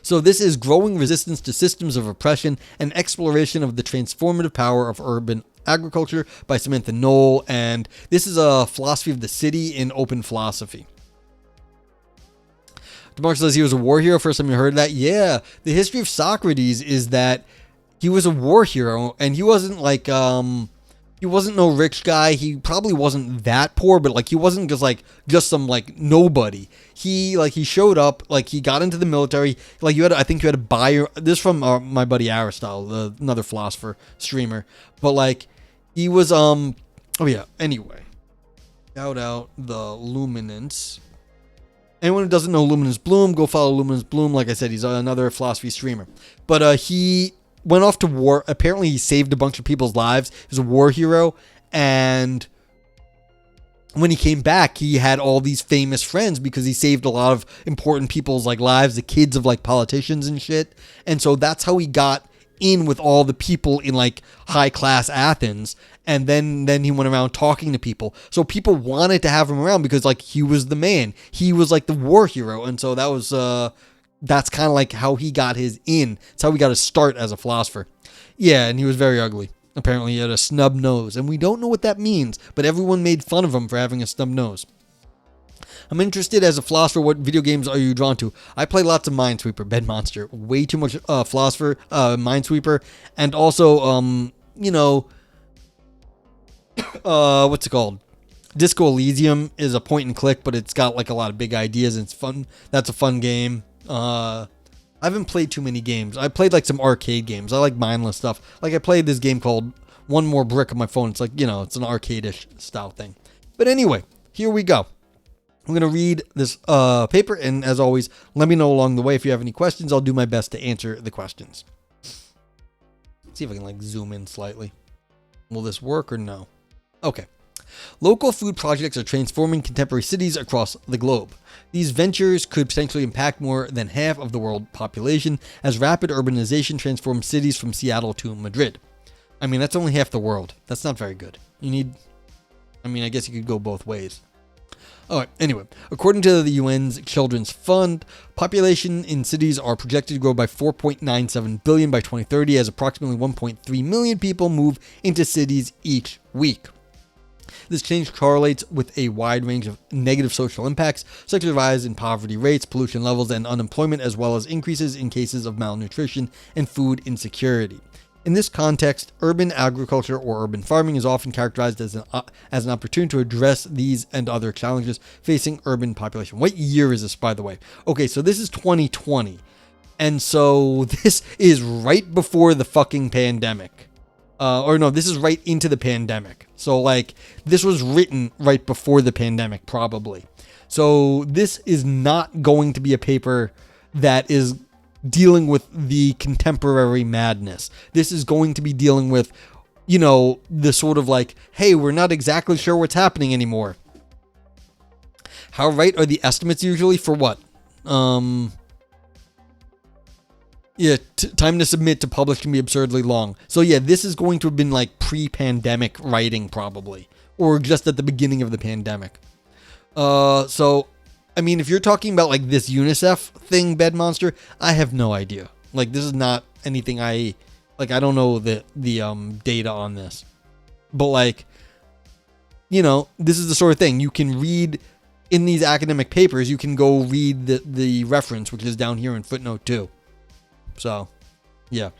So this is Growing Resistance to Systems of Oppression and Exploration of the Transformative Power of Urban Agriculture by Samantha Knoll. And this is a philosophy of the city in open philosophy. DeMark says he was a war hero. First time you heard that? Yeah. The history of Socrates is that he was a war hero, and he wasn't like, he wasn't no rich guy. He probably wasn't that poor, but like he wasn't just some like nobody. He showed up, like he got into the military. Like I think you had to buy this from my buddy Aristotle, another philosopher streamer. But like he was oh yeah. Anyway, shout out the Luminance. Anyone who doesn't know Luminance Bloom, go follow Luminance Bloom. Like I said, he's another philosophy streamer. But he went off to war. Apparently, he saved a bunch of people's lives. He was a war hero. And when he came back, he had all these famous friends because he saved a lot of important people's like lives, the kids of like politicians and shit. And so that's how he got in with all the people in like high class Athens. And then he went around talking to people. So people wanted to have him around because like he was the man. He was like the war hero. And so that was that's kind of like how he got his in. It's how he got his start as a philosopher. Yeah, and he was very ugly. Apparently he had a snub nose. And we don't know what that means, but everyone made fun of him for having a snub nose. I'm interested as a philosopher. What video games are you drawn to? I play lots of Minesweeper, Bed Monster. Way too much philosopher, Minesweeper. And also, you know, what's it called? Disco Elysium is a point and click, but it's got like a lot of big ideas and it's fun. That's a fun game. I haven't played too many games. I played like some arcade games. I like mindless stuff. Like I played this game called One More Brick on my phone. It's like, you know, it's an arcade-ish style thing. But anyway, here we go. I'm going to read this paper, and as always, let me know along the way if you have any questions. I'll do my best to answer the questions. Let's see if I can like zoom in slightly. Will this work or no? Okay. Local food projects are transforming contemporary cities across the globe. These ventures could potentially impact more than half of the world population as rapid urbanization transforms cities from Seattle to Madrid. I mean, that's only half the world. That's not very good. I guess you could go both ways. Alright, anyway, according to the UN's Children's Fund, population in cities are projected to grow by 4.97 billion by 2030 as approximately 1.3 million people move into cities each week. This change correlates with a wide range of negative social impacts, such as a rise in poverty rates, pollution levels, and unemployment, as well as increases in cases of malnutrition and food insecurity. In this context, urban agriculture or urban farming is often characterized as an opportunity to address these and other challenges facing urban population. What year is this, by the way? Okay, so this is 2020. And so this is right before the fucking pandemic. This is right into the pandemic. So, like, this was written right before the pandemic, probably. So this is not going to be a paper that is dealing with the contemporary madness. This is going to be dealing with, you know, the sort of like, hey, we're not exactly sure what's happening anymore. How right are the estimates usually for what? Time to submit to publish can be absurdly long. So yeah, this is going to have been like pre-pandemic writing probably, or just at the beginning of the pandemic. I mean, if you're talking about like this UNICEF thing, Bed Monster, I have no idea. Like, this is not anything I don't know the data on this. But like, you know, this is the sort of thing you can read in these academic papers. You can go read the reference, which is down here in footnote 2. So, yeah.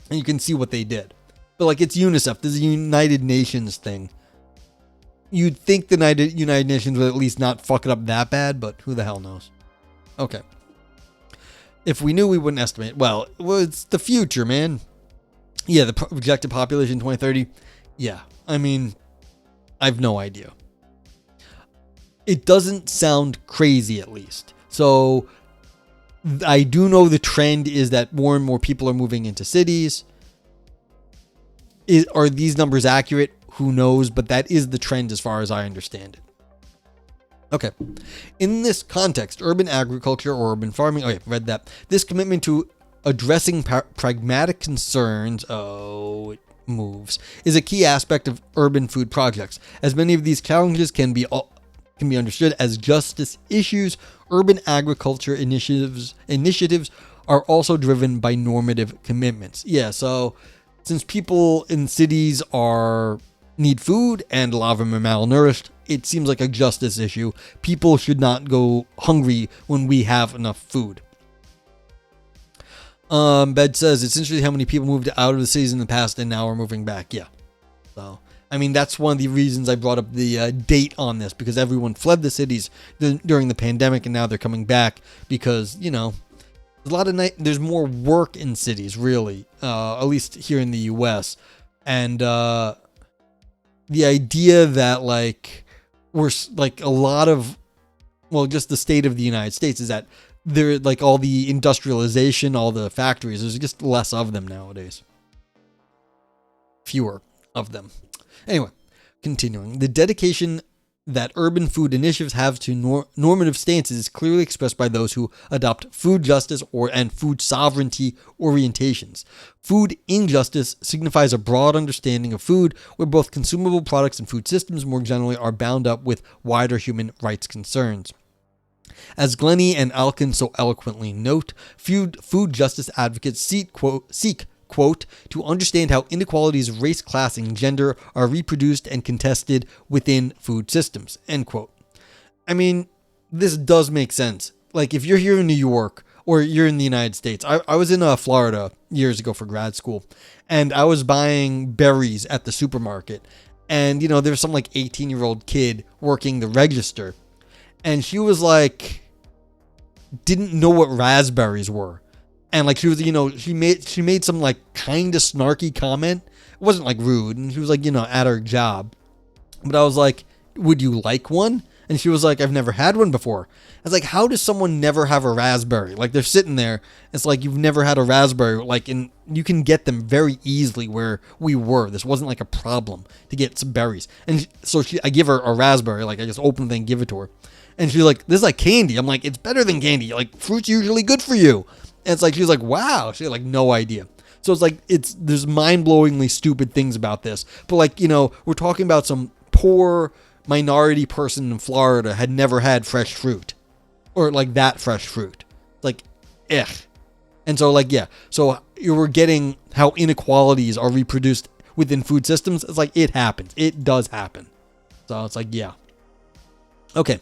And you can see what they did. But like, it's UNICEF. This is a United Nations thing. You'd think the United Nations would at least not fuck it up that bad, but who the hell knows? Okay. If we knew, we wouldn't estimate. Well, it's the future, man. Yeah, the projected population 2030. Yeah, I mean, I have no idea. It doesn't sound crazy, at least. So, I do know the trend is that more and more people are moving into cities. Are these numbers accurate? Who knows? But that is the trend as far as I understand it. Okay. In this context, urban agriculture or urban farming, read that. This commitment to addressing pragmatic concerns, it moves, is a key aspect of urban food projects. As many of these challenges can be understood as justice issues, urban agriculture initiatives are also driven by normative commitments. Yeah, so since people in cities need food and a lot of them are malnourished, it seems like a justice issue. People should not go hungry when we have enough food. Bed says it's interesting how many people moved out of the cities in the past and now are moving back. Yeah. So, I mean, that's one of the reasons I brought up the date on this, because everyone fled the cities during the pandemic and now they're coming back because, there's more work in cities, really, at least here in the U.S. And the idea that, we're a lot of, just the state of the United States is that there, all the industrialization, all the factories, there's just less of them nowadays. Fewer of them. Anyway, continuing. The dedication that urban food initiatives have to normative stances is clearly expressed by those who adopt food justice and food sovereignty orientations. Food injustice signifies a broad understanding of food where both consumable products and food systems more generally are bound up with wider human rights concerns. As Glennie and Alkin so eloquently note, food justice advocates seek, quote, to understand how inequalities of race, class, and gender are reproduced and contested within food systems, end quote. I mean, this does make sense. If you're here in New York or you're in the United States, I was in Florida years ago for grad school, and I was buying berries at the supermarket, and, there was some 18-year-old kid working the register, and she was didn't know what raspberries were. And she was, she made some kind of snarky comment. It wasn't rude. And she was at her job. But I was like, would you like one? And she was like, I've never had one before. I was like, how does someone never have a raspberry? They're sitting there. It's you've never had a raspberry. And you can get them very easily where we were. This wasn't a problem to get some berries. And so I give her a raspberry. I just open the thing, give it to her. And she's like, this is candy. I'm like, it's better than candy. Fruit's usually good for you. And it's she's like, wow. She had no idea. So it's there's mind-blowingly stupid things about this. But we're talking about some poor minority person in Florida had never had fresh fruit. Or that fresh fruit. Ugh. And so yeah. So we're getting how inequalities are reproduced within food systems. It's it happens. It does happen. So it's yeah. Okay.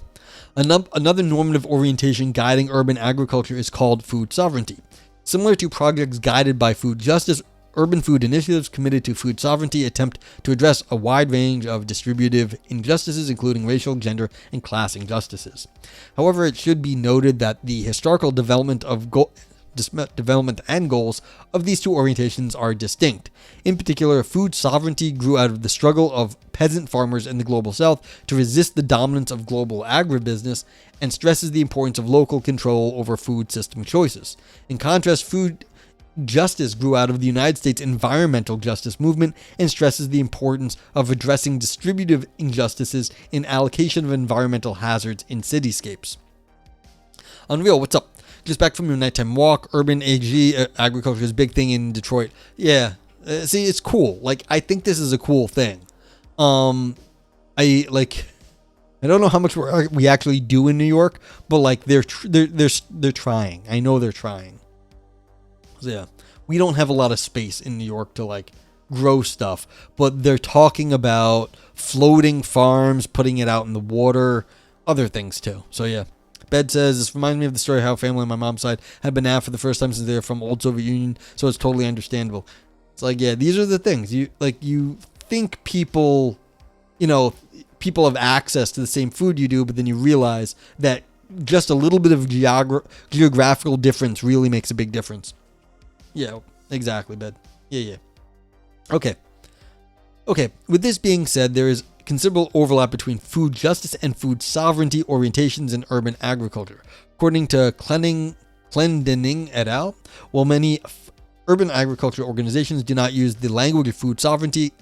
Another normative orientation guiding urban agriculture is called food sovereignty. Similar to projects guided by food justice, urban food initiatives committed to food sovereignty attempt to address a wide range of distributive injustices, including racial, gender, and class injustices. However, it should be noted that the historical development and goals of these two orientations are distinct. In particular, food sovereignty grew out of the struggle of peasant farmers in the global south to resist the dominance of global agribusiness and stresses the importance of local control over food system choices. In contrast, food justice grew out of the United States environmental justice movement and stresses the importance of addressing distributive injustices in allocation of environmental hazards in cityscapes. Unreal, what's up? Just back from your nighttime walk. Urban agriculture is a big thing in Detroit. Yeah. See, it's cool. I think this is a cool thing. I don't know how much we actually do in New York, but they're trying. I know they're trying. So yeah, we don't have a lot of space in New York to grow stuff, but they're talking about floating farms, putting it out in the water, other things too. So yeah. Bed says, this reminds me of the story of how a family on my mom's side had been out for the first time since they were from old Soviet Union, so it's totally understandable. It's yeah, these are the things. You think people have access to the same food you do, but then you realize that just a little bit of geographical difference really makes a big difference. Yeah, exactly, Bed. Yeah. Okay, with this being said, there is considerable overlap between food justice and food sovereignty orientations in urban agriculture. According to Clendening et al., while many urban agriculture organizations do not use the language of food sovereignty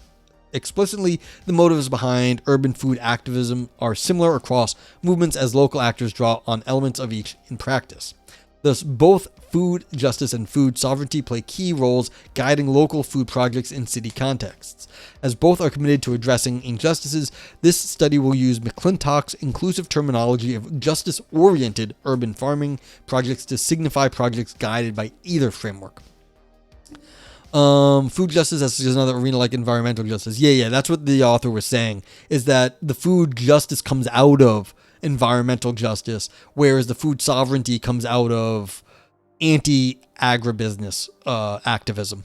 explicitly, the motives behind urban food activism are similar across movements as local actors draw on elements of each in practice. Thus, both food justice and food sovereignty play key roles guiding local food projects in city contexts. As both are committed to addressing injustices, this study will use McClintock's inclusive terminology of justice-oriented urban farming projects to signify projects guided by either framework. Food justice is another arena like environmental justice. Yeah, that's what the author was saying, is that the food justice comes out of environmental justice, whereas the food sovereignty comes out of anti-agribusiness activism.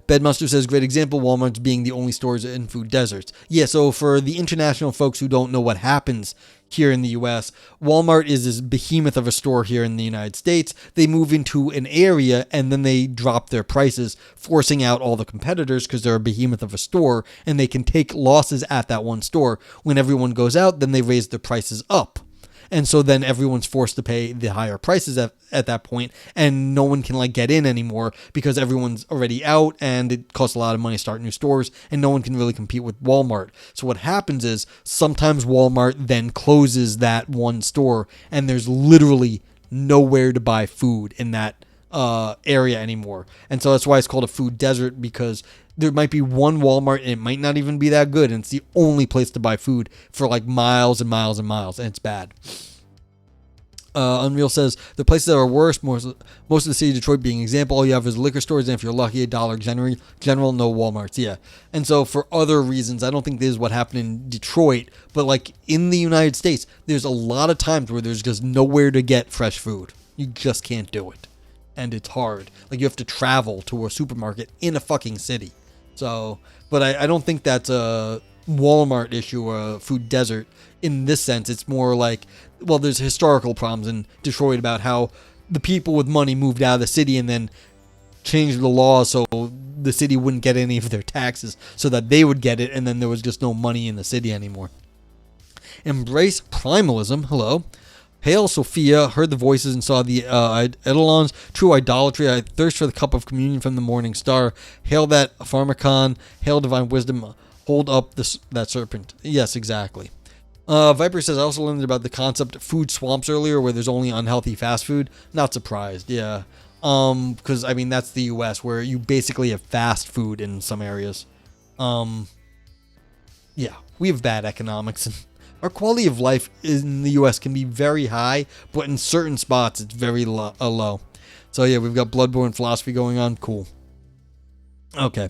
Bedmuster says, great example, Walmart's being the only stores in food deserts. Yeah, so for the international folks who don't know what happens here in the US, Walmart is this behemoth of a store here in the United States. They move into an area and then they drop their prices, forcing out all the competitors because they're a behemoth of a store and they can take losses at that one store. When everyone goes out, then they raise their prices up. And so then everyone's forced to pay the higher prices at that point, and no one can like get in anymore because everyone's already out and it costs a lot of money to start new stores and no one can really compete with Walmart. So what happens is sometimes Walmart then closes that one store and there's literally nowhere to buy food in that area anymore. And so that's why it's called a food desert, because there might be one Walmart and it might not even be that good, and it's the only place to buy food for like miles and miles and miles, and it's bad. Unreal says, the places that are worse, most of the city of Detroit being an example, all you have is liquor stores, and if you're lucky, a Dollar General, no Walmarts. Yeah. And so for other reasons, I don't think this is what happened in Detroit, but like in the United States, there's a lot of times where there's just nowhere to get fresh food. You just can't do it. And it's hard. Like you have to travel to a supermarket in a fucking city. So, but I don't think that's a Walmart issue or a food desert in this sense. It's more like, well, there's historical problems in Detroit about how the people with money moved out of the city and then changed the law so the city wouldn't get any of their taxes so that they would get it, and then there was just no money in the city anymore. Embrace primalism. Hello. Hail Sophia, heard the voices and saw the eidolons, true idolatry, I thirst for the cup of communion from the morning star. Hail that pharmacon, hail divine wisdom, hold up that serpent. Yes, exactly. Viper says, I also learned about the concept of food swamps earlier, where there's only unhealthy fast food. Not surprised, yeah. Because, I mean, that's the US, where you basically have fast food in some areas. Yeah, we have bad economics, and our quality of life in the U.S. can be very high, but in certain spots it's very low. So yeah, we've got bloodborne philosophy going on. Cool. Okay.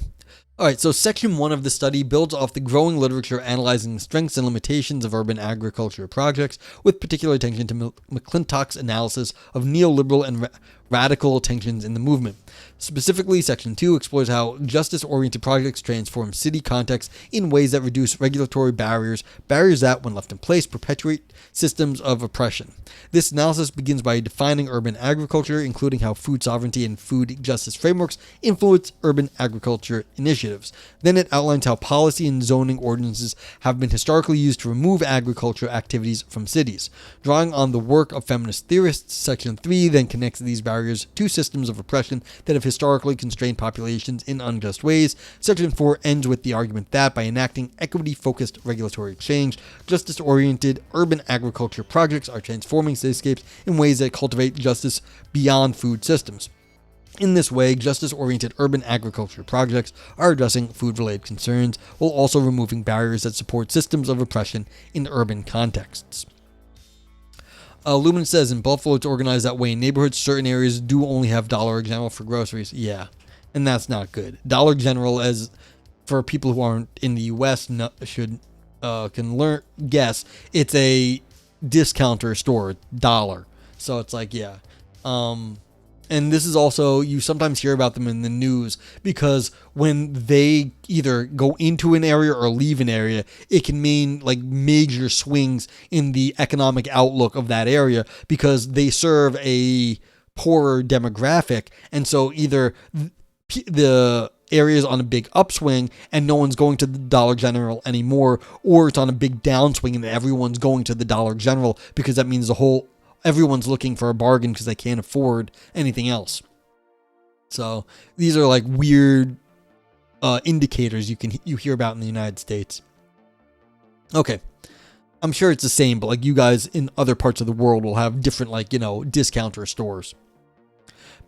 All right, so section 1 of the study builds off the growing literature analyzing the strengths and limitations of urban agriculture projects, with particular attention to McClintock's analysis of neoliberal and radical tensions in the movement. Specifically, section 2 explores how justice-oriented projects transform city contexts in ways that reduce regulatory barriers that, when left in place, perpetuate systems of oppression. This analysis begins by defining urban agriculture, including how food sovereignty and food justice frameworks influence urban agriculture initiatives. Then it outlines how policy and zoning ordinances have been historically used to remove agricultural activities from cities. Drawing on the work of feminist theorists, section 3 then connects these barriers to systems of oppression that have historically constrained populations in unjust ways. Section 4 ends with the argument that, by enacting equity-focused regulatory change, justice-oriented urban agriculture projects are transforming cityscapes in ways that cultivate justice beyond food systems. In this way, justice-oriented urban agriculture projects are addressing food-related concerns while also removing barriers that support systems of oppression in urban contexts. Lumen says, in Buffalo, it's organized that way. In neighborhoods, certain areas do only have Dollar General for groceries. Yeah, and that's not good. Dollar General, as for people who aren't in the U.S., guess, it's a discounter store, dollar. So it's like, yeah. And this is also, you sometimes hear about them in the news because when they either go into an area or leave an area, it can mean like major swings in the economic outlook of that area because they serve a poorer demographic. And so either the area is on a big upswing and no one's going to the Dollar General anymore, or it's on a big downswing and everyone's going to the Dollar General because that means everyone's looking for a bargain because they can't afford anything else. So these are like weird indicators you hear about in the United States. Okay. I'm sure it's the same, but like you guys in other parts of the world will have different, like, discounter stores.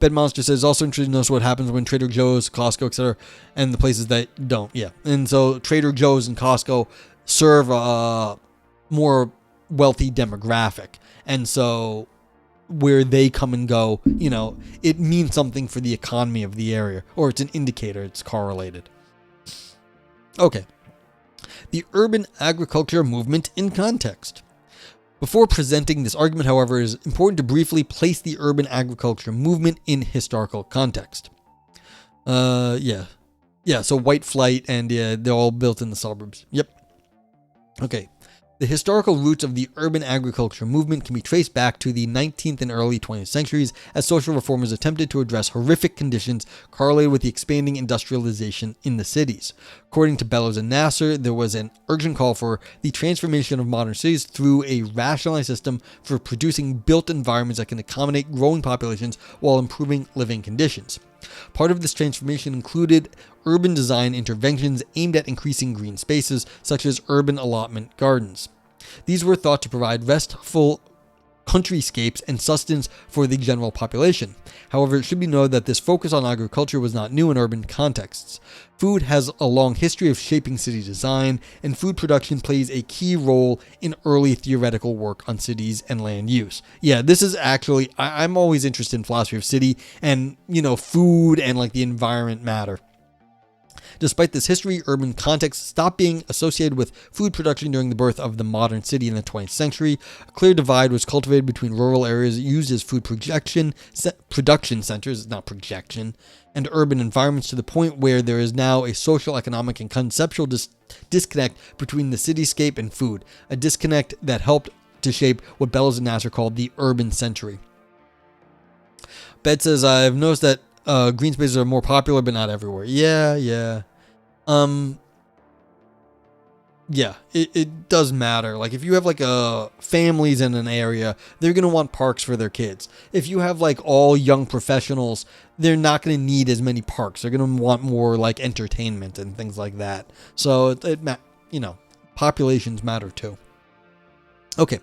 Bed Monster says, also interesting to notice what happens when Trader Joe's, Costco, etc., and the places that don't. Yeah. And so Trader Joe's and Costco serve a more wealthy demographic. And so where they come and go, it means something for the economy of the area, or it's an indicator, it's correlated. Okay. The urban agriculture movement in context. Before presenting this argument, however, it is important to briefly place the urban agriculture movement in historical context. Yeah, so white flight and they're all built in the suburbs. Yep. Okay. The historical roots of the urban agriculture movement can be traced back to the 19th and early 20th centuries as social reformers attempted to address horrific conditions correlated with the expanding industrialization in the cities. According to Bellows and Nasser, there was an urgent call for the transformation of modern cities through a rationalized system for producing built environments that can accommodate growing populations while improving living conditions. Part of this transformation included urban design interventions aimed at increasing green spaces, such as urban allotment gardens. These were thought to provide restful countryscapes and sustenance for the general population. However, it should be noted that this focus on agriculture was not new in urban contexts. Food has a long history of shaping city design, and food production plays a key role in early theoretical work on cities and land use. Yeah, this is actually, I'm always interested in philosophy of city, and, food and like the environment matter. Despite this history, urban context stopped being associated with food production during the birth of the modern city in the 20th century. A clear divide was cultivated between rural areas used as food production centers, not projection, and urban environments to the point where there is now a social, economic, and conceptual disconnect between the cityscape and food, a disconnect that helped to shape what Bellows and Nasser called the urban century. Bed says, I've noticed that green spaces are more popular, but not everywhere. Yeah. It does matter. Like if you have like families in an area, they're going to want parks for their kids. If you have like all young professionals, they're not going to need as many parks. They're going to want more like entertainment and things like that. So populations matter too. Okay,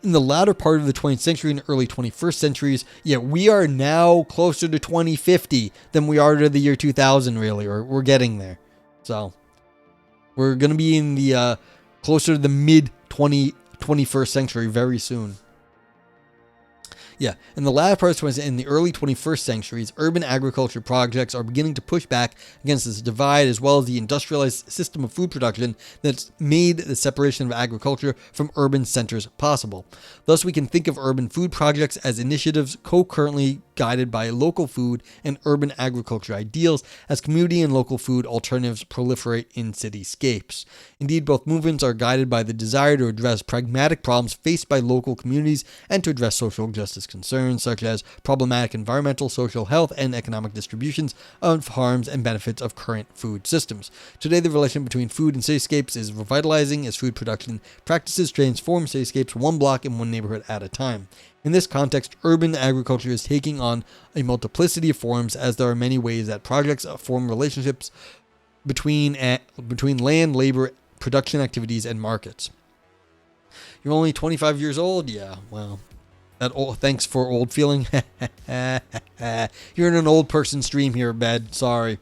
in the latter part of the 20th century and early 21st centuries, we are now closer to 2050 than we are to the year 2000, really, or we're getting there. So, we're going to be in the closer to the mid-21st century very soon. In the latter part of in the early 21st centuries, urban agriculture projects are beginning to push back against this divide, as well as the industrialized system of food production that's made the separation of agriculture from urban centers possible. Thus, we can think of urban food projects as initiatives co-currently guided by local food and urban agriculture ideals as community and local food alternatives proliferate in cityscapes. Indeed, both movements are guided by the desire to address pragmatic problems faced by local communities and to address social justice concerns such as problematic environmental, social health, and economic distributions of harms and benefits of current food systems. Today, the relation between food and cityscapes is revitalizing as food production practices transform cityscapes one block and one neighborhood at a time. In this context, urban agriculture is taking on a multiplicity of forms, as there are many ways that projects form relationships between land, labor, production activities, and markets. You're only 25 years old? Yeah, well, thanks for old feeling. You're in an old person stream here, Bed. Sorry.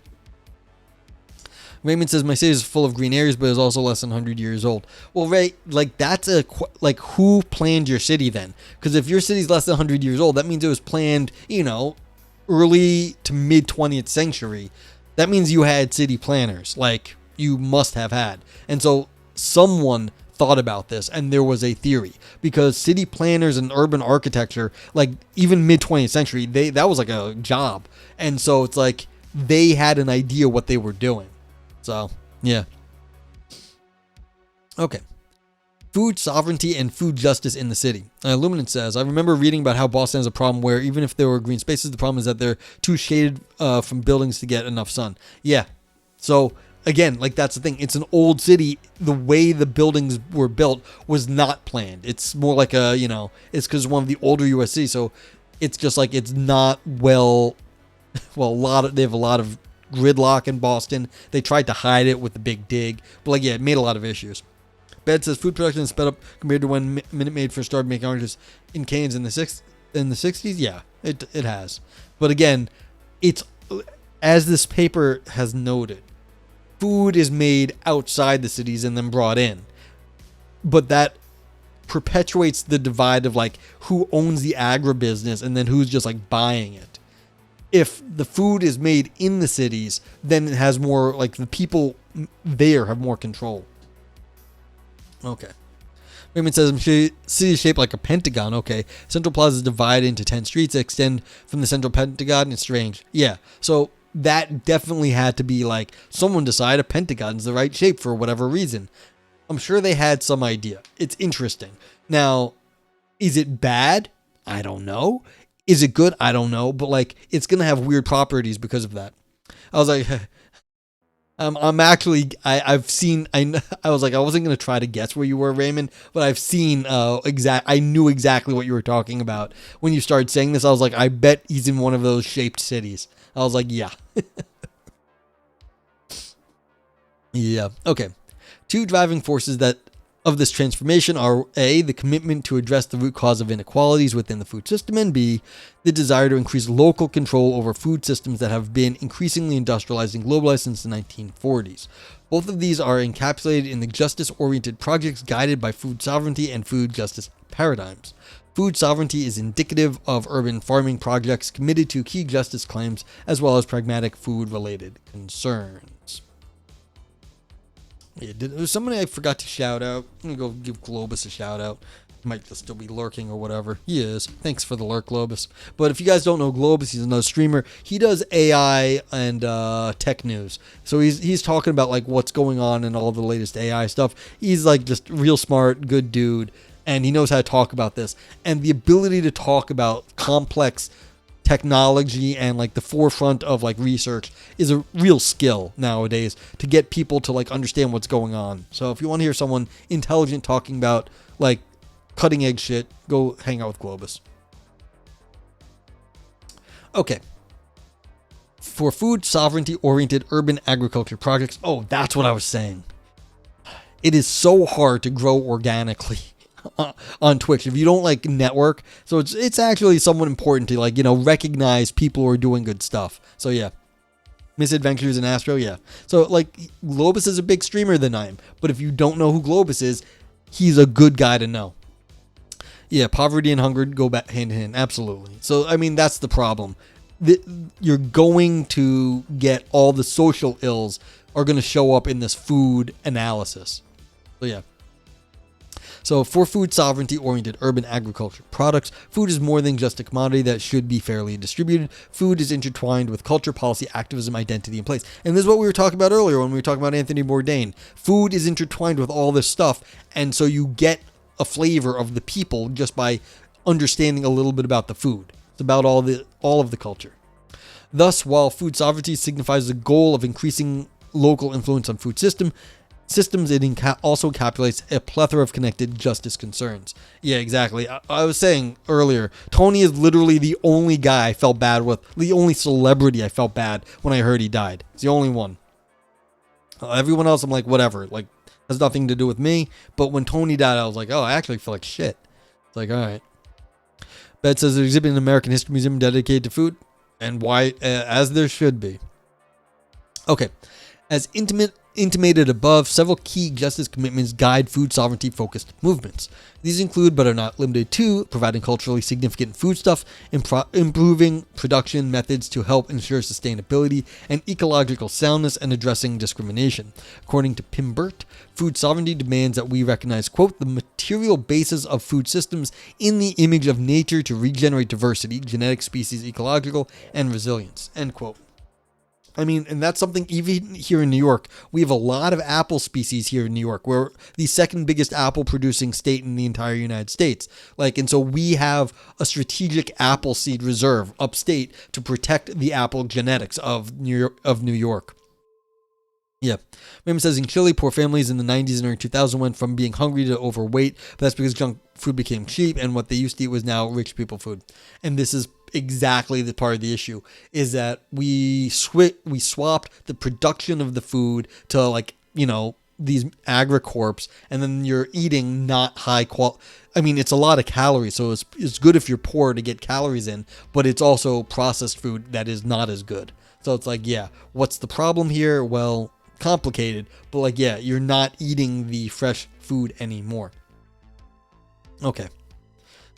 Raymond says, my city is full of green areas, but is also less than 100 years old. Well, Ray, that's who planned your city then? Because if your city's less than 100 years old, that means it was planned, early to mid 20th century. That means you had city planners, like you must have had. And so someone thought about this and there was a theory, because city planners and urban architecture, like even mid 20th century, that was like a job. And so it's like they had an idea what they were doing. So, yeah. Okay. Food sovereignty and food justice in the city. Luminant says, I remember reading about how Boston has a problem where even if there were green spaces, the problem is that they're too shaded from buildings to get enough sun. Yeah. So, again, that's the thing. It's an old city. The way the buildings were built was not planned. It's more like it's because one of the older U.S. cities. So, it's just like it's not they have a lot of gridlock in Boston. They tried to hide it with the big dig, but it made a lot of issues. Bed says food production is sped up compared to when Minute Maid first started making oranges in cans in the 60s. Yeah, it has. But again, it's, as this paper has noted, food is made outside the cities and then brought in. But that perpetuates the divide of like who owns the agribusiness and then who's just like buying it. If the food is made in the cities, then it has more, like, the people there have more control. Okay. Raymond says, city is shaped like a pentagon. Okay. Central Plaza is divided into 10 streets that extend from the central pentagon. It's strange. Yeah. So that definitely had to be like, someone decided a pentagon is the right shape for whatever reason. I'm sure they had some idea. It's interesting. Now, is it bad? I don't know. Is it good? I don't know. But like, it's going to have weird properties because of that. I was like, I'm actually, I've seen, I was like, I wasn't going to try to guess where you were, Raymond, but I've seen, I knew exactly what you were talking about. When you started saying this, I was like, I bet he's in one of those shaped cities. I was like, yeah. Yeah. Okay. Two driving forces of this transformation are A, the commitment to address the root cause of inequalities within the food system, and B, the desire to increase local control over food systems that have been increasingly industrialized and globalized since the 1940s. Both of these are encapsulated in the justice-oriented projects guided by food sovereignty and food justice paradigms. Food sovereignty is indicative of urban farming projects committed to key justice claims as well as pragmatic food-related concerns. Yeah, there's somebody I forgot to shout out. I'm going to go give Globus a shout out. He might just still be lurking or whatever. He is. Thanks for the lurk, Globus. But if you guys don't know Globus, he's another streamer. He does AI and tech news. So he's talking about like what's going on and all the latest AI stuff. He's like just real smart, good dude. And he knows how to talk about this. And the ability to talk about complex technology and like the forefront of like research is a real skill nowadays to get people to like understand what's going on. So if you want to hear someone intelligent talking about like cutting edge shit, go hang out with Globus. Okay. For food sovereignty oriented urban agriculture projects. Oh, that's what I was saying. It is so hard to grow organically on Twitch if you don't like network. So it's actually somewhat important to like, recognize people who are doing good stuff. So yeah. Misadventures in Astro, yeah. So like Globus is a big streamer than I am, but if you don't know who Globus is, he's a good guy to know. Yeah, poverty and hunger go back hand in hand, absolutely. So I mean that's the problem. You're going to get all the social ills are going to show up in this food analysis. So yeah. So for food sovereignty-oriented urban agriculture products, food is more than just a commodity that should be fairly distributed. Food is intertwined with culture, policy, activism, identity, and place. And this is what we were talking about earlier when we were talking about Anthony Bourdain. Food is intertwined with all this stuff, and so you get a flavor of the people just by understanding a little bit about the food. It's about all of the culture. Thus, while food sovereignty signifies the goal of increasing local influence on food systems, it also encapsulates a plethora of connected justice concerns. Yeah, exactly. I was saying earlier, Tony is literally the only guy I felt bad with, the only celebrity I felt bad when I heard he died. It's the only one. Everyone else, I'm like, whatever. Like, has nothing to do with me. But when Tony died, I was like, oh, I actually feel like shit. It's like, all right. Bed says there's an exhibit in the American History Museum dedicated to food, and why, as there should be. Okay. As intimated above, several key justice commitments guide food sovereignty-focused movements. These include, but are not limited to, providing culturally significant foodstuff, improving production methods to help ensure sustainability and ecological soundness, and addressing discrimination. According to Pimbert, food sovereignty demands that we recognize, quote, the material basis of food systems in the image of nature to regenerate diversity, genetic, species, ecological, and resilience, end quote. I mean, and that's something even here in New York. We have a lot of apple species here in New York. We're the second biggest apple producing state in the entire United States. And so we have a strategic apple seed reserve upstate to protect the apple genetics of New York. Yeah. Raymond says in Chile, poor families in the 90s and early 2000s went from being hungry to overweight, but that's because junk food became cheap and what they used to eat was now rich people food. And this is exactly the part of the issue, is that we swapped the production of the food to these agricorps, and then you're eating not high quality. I mean, it's a lot of calories, so it's good if you're poor to get calories in, but it's also processed food that is not as good. So it's like, yeah, what's the problem here? Well, complicated, but like, yeah, you're not eating the fresh food anymore. Okay.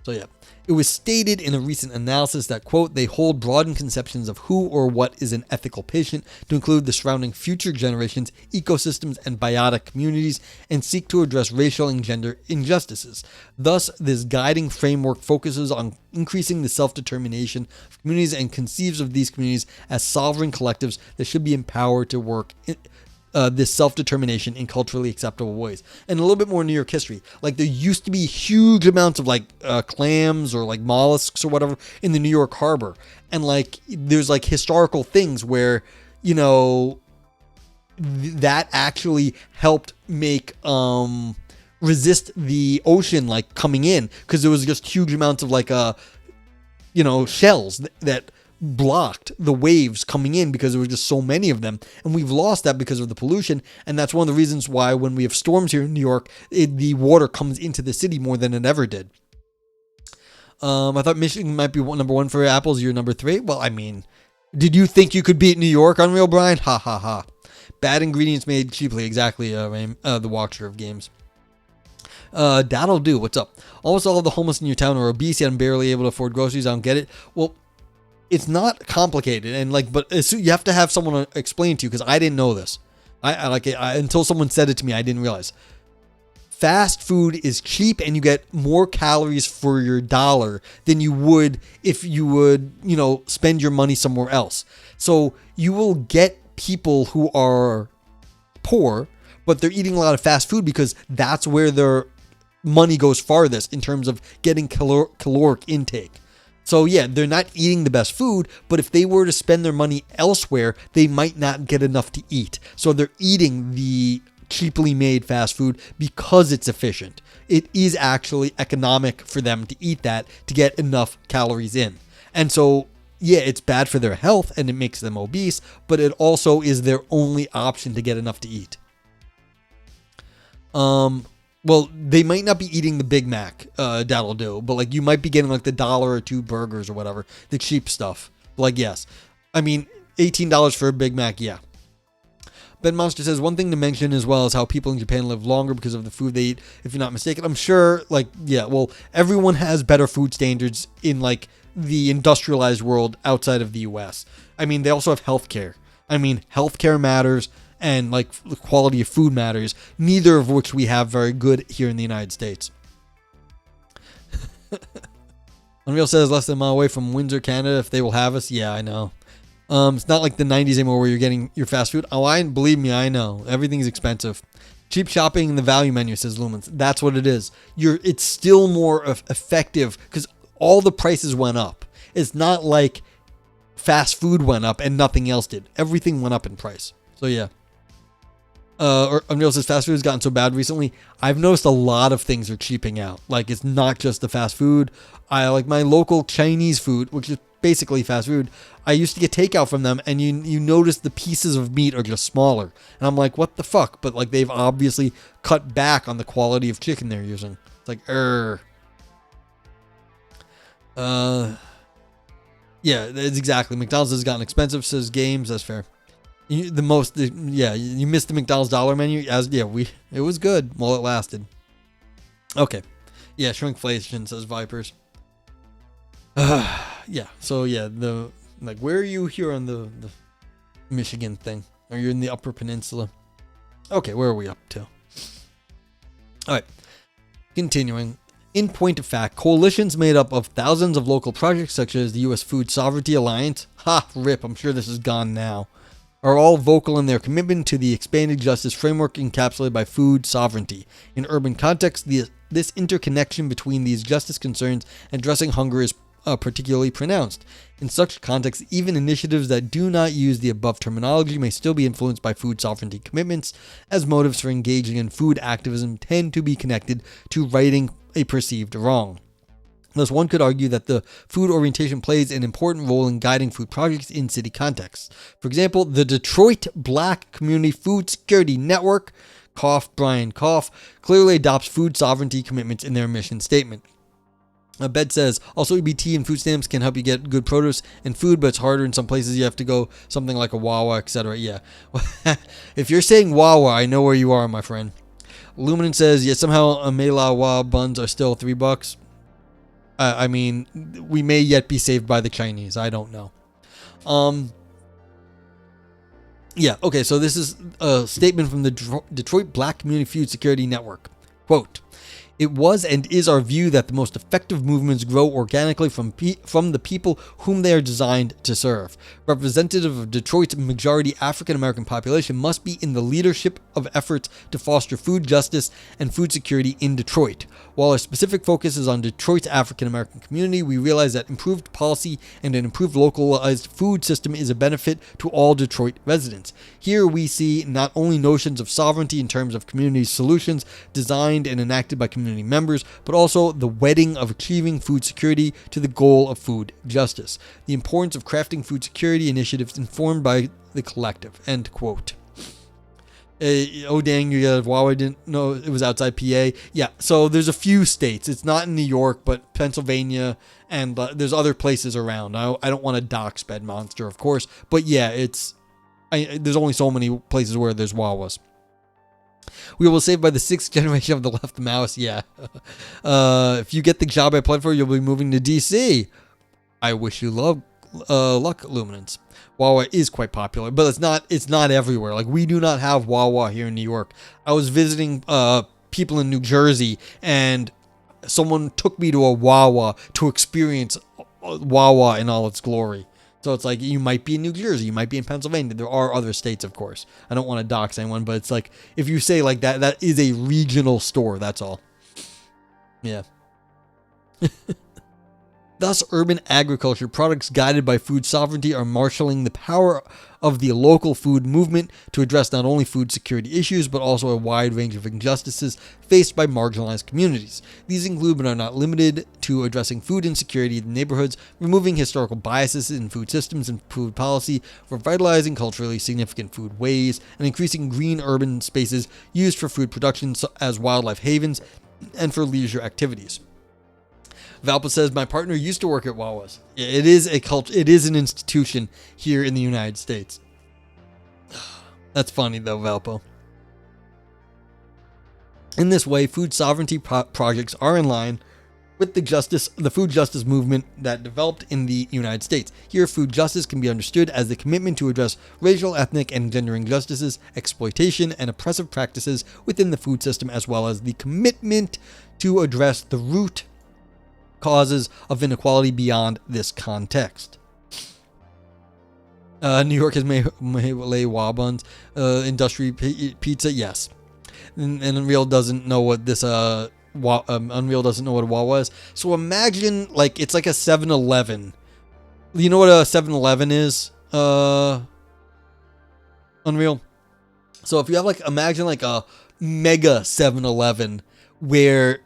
So yeah, it was stated in a recent analysis that, quote, they hold broadened conceptions of who or what is an ethical patient to include the surrounding future generations, ecosystems, and biotic communities, and seek to address racial and gender injustices. Thus, this guiding framework focuses on increasing the self-determination of communities and conceives of these communities as sovereign collectives that should be empowered to work this self-determination in culturally acceptable ways. And a little bit more New York history. Like, there used to be huge amounts of like clams or like mollusks or whatever in the New York harbor. And like, there's like historical things where, you know, that actually helped make, resist the ocean like coming in, because there was just huge amounts of like, you know, shells that blocked the waves coming in because there were just so many of them, and we've lost that because of the pollution. And that's one of the reasons why when we have storms here in New York, the water comes into the city more than it ever did. I thought Michigan might be number one for apples. You're number 3. Well, I mean, did you think you could beat New York, Unreal Brian? Ha ha ha. Bad ingredients made cheaply. Exactly. The watcher of games. That'll do. What's up? Almost all of the homeless in your town are obese yet barely able to afford groceries. I don't get it. Well, it's not complicated, and like, but you have to have someone explain to you, because I didn't know this. I like it until someone said it to me. I didn't realize. Fast food is cheap, and you get more calories for your dollar than you would if you would, you know, spend your money somewhere else. So you will get people who are poor, but they're eating a lot of fast food because that's where their money goes farthest in terms of getting caloric intake. So yeah, they're not eating the best food, but if they were to spend their money elsewhere, they might not get enough to eat. So they're eating the cheaply made fast food because it's efficient. It is actually economic for them to eat that to get enough calories in. And so, yeah, it's bad for their health and it makes them obese, but it also is their only option to get enough to eat. Well, they might not be eating the Big Mac, that'll do, but like you might be getting like the $1 or $2 burgers or whatever, the cheap stuff. Like, yes. I mean, $18 for a Big Mac, yeah. Ben Monster says, one thing to mention as well is how people in Japan live longer because of the food they eat, if you're not mistaken. I'm sure, like, yeah, well, everyone has better food standards in like the industrialized world outside of the US. I mean, they also have healthcare. I mean, healthcare matters. And like the quality of food matters, neither of which we have very good here in the United States. Unreal says less than a mile away from Windsor, Canada, if they will have us. Yeah, I know. It's not like the 90s anymore where you're getting your fast food. Oh, believe me, I know. Everything's expensive. Cheap shopping in the value menu, says Lumens. That's what it is. It's still more effective because all the prices went up. It's not like fast food went up and nothing else did. Everything went up in price. So yeah. Unreal says fast food has gotten so bad recently. I've noticed a lot of things are cheaping out. Like, it's not just the fast food. I like my local Chinese food, which is basically fast food. I used to get takeout from them, and you notice the pieces of meat are just smaller. And I'm like, what the fuck? But like, they've obviously cut back on the quality of chicken they're using. It's like, yeah, that's exactly. McDonald's has gotten expensive, says Games. That's fair. You missed the McDonald's dollar menu. It was good while it lasted. Okay. Yeah, shrinkflation, says Vipers. Yeah, so yeah, where are you here on the Michigan thing? Are you in the Upper Peninsula? Okay, where are we up to? Alright. Continuing. In point of fact, coalitions made up of thousands of local projects such as the U.S. Food Sovereignty Alliance, rip, I'm sure this is gone now, are all vocal in their commitment to the expanded justice framework encapsulated by food sovereignty. In urban context, this interconnection between these justice concerns and addressing hunger is particularly pronounced. In such contexts, even initiatives that do not use the above terminology may still be influenced by food sovereignty commitments, as motives for engaging in food activism tend to be connected to righting a perceived wrong. Thus, one could argue that the food orientation plays an important role in guiding food projects in city contexts. For example, the Detroit Black Community Food Security Network Cough, Brian Cough, clearly adopts food sovereignty commitments in their mission statement. Bed says, also EBT and food stamps can help you get good produce and food, but it's harder in some places. You have to go something like a Wawa, etc. Yeah. If you're saying Wawa, I know where you are, my friend. Luminant says, yeah, somehow a Mela buns are still $3. I mean, we may yet be saved by the Chinese. I don't know. Yeah, okay, so this is a statement from the Detroit Black Community Food Security Network. Quote, it was and is our view that the most effective movements grow organically from the people whom they are designed to serve. Representative of Detroit's majority African American population must be in the leadership of efforts to foster food justice and food security in Detroit. While our specific focus is on Detroit's African American community, we realize that improved policy and an improved localized food system is a benefit to all Detroit residents. Here we see not only notions of sovereignty in terms of community solutions designed and enacted by community members, but also the wedding of achieving food security to the goal of food justice. The importance of crafting food security initiatives informed by the collective. End quote. Oh dang, you got wow, I didn't know it was outside PA. Yeah, so there's a few states. It's not in New York, but Pennsylvania, and there's other places around. I don't want to dox Bedmonster, of course, but yeah, there's only so many places where there's Wawas. We will save by the 6th generation of the left mouse. Yeah. If you get the job I applied for, you'll be moving to DC. I wish you luck, Luminance. Wawa is quite popular, but it's not everywhere. Like, we do not have Wawa here in New York. I was visiting people in New Jersey, and someone took me to a Wawa to experience Wawa in all its glory. So it's like, you might be in New Jersey, you might be in Pennsylvania. There are other states, of course. I don't want to dox anyone, but it's like, if you say like that, that is a regional store. That's all. Yeah. Thus, urban agriculture products guided by food sovereignty are marshaling the power of the local food movement to address not only food security issues, but also a wide range of injustices faced by marginalized communities. These include, but are not limited to, addressing food insecurity in neighborhoods, removing historical biases in food systems and food policy, revitalizing culturally significant food ways, and increasing green urban spaces used for food production as wildlife havens and for leisure activities. Valpa says, my partner used to work at Wawa's. It is a culture. It is an institution here in the United States. That's funny though, Valpo. In this way, food sovereignty projects are in line with the food justice movement that developed in the United States. Here, food justice can be understood as the commitment to address racial, ethnic, and gender injustices, exploitation, and oppressive practices within the food system, as well as the commitment to address the root causes of inequality beyond this context. New York has Melee Wabuns, Industry Pizza, yes. And Unreal doesn't know what this Unreal doesn't know what a Wawa is. So imagine like it's like a 7-Eleven. You know what a 7-Eleven is? Unreal. So if you have imagine a mega 7-Eleven where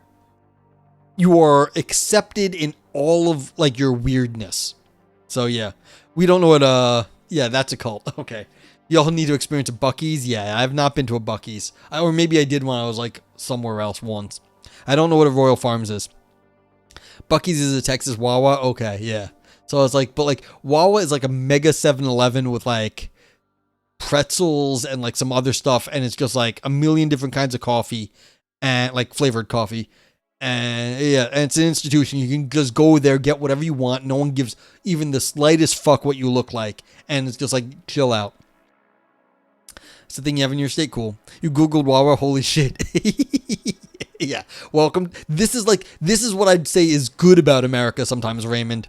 you are accepted in all of your weirdness. So yeah, we don't know what yeah, that's a cult. Okay. Y'all need to experience a Buc-ee's. Yeah, I've not been to a Buc-ee's. Or maybe I did when I was somewhere else once. I don't know what a Royal Farms is. Buc-ee's is a Texas Wawa. Okay, yeah. So it's but Wawa is a mega 7-Eleven with pretzels and some other stuff, and it's just a million different kinds of coffee and flavored coffee. And yeah, and it's an institution. You can just go there, get whatever you want. No one gives even the slightest fuck what you look like, and it's just chill out. It's the thing you have in your state. Cool. You Googled Wawa. Holy shit. Yeah. Welcome. This is what I'd say is good about America sometimes, Raymond.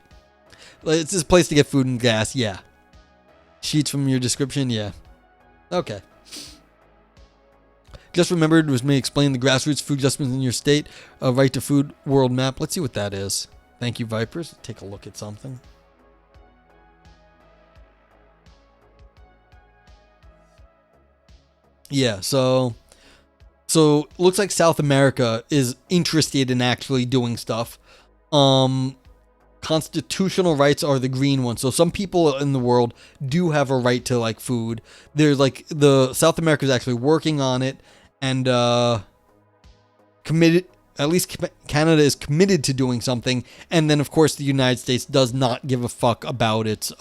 It's this place to get food and gas. Yeah. Sheets from your description. Yeah. Okay. Just remembered was me explain the grassroots food adjustments in your state. Right to food world map. Let's see what that is. Thank you, Vipers. Take a look at something. Yeah, so looks like South America is interested in actually doing stuff. Constitutional rights are the green ones. So some people in the world do have a right to food. There's the South America is actually working on it, and committed. At least Canada is committed to doing something, and then of course the United States does not give a fuck about its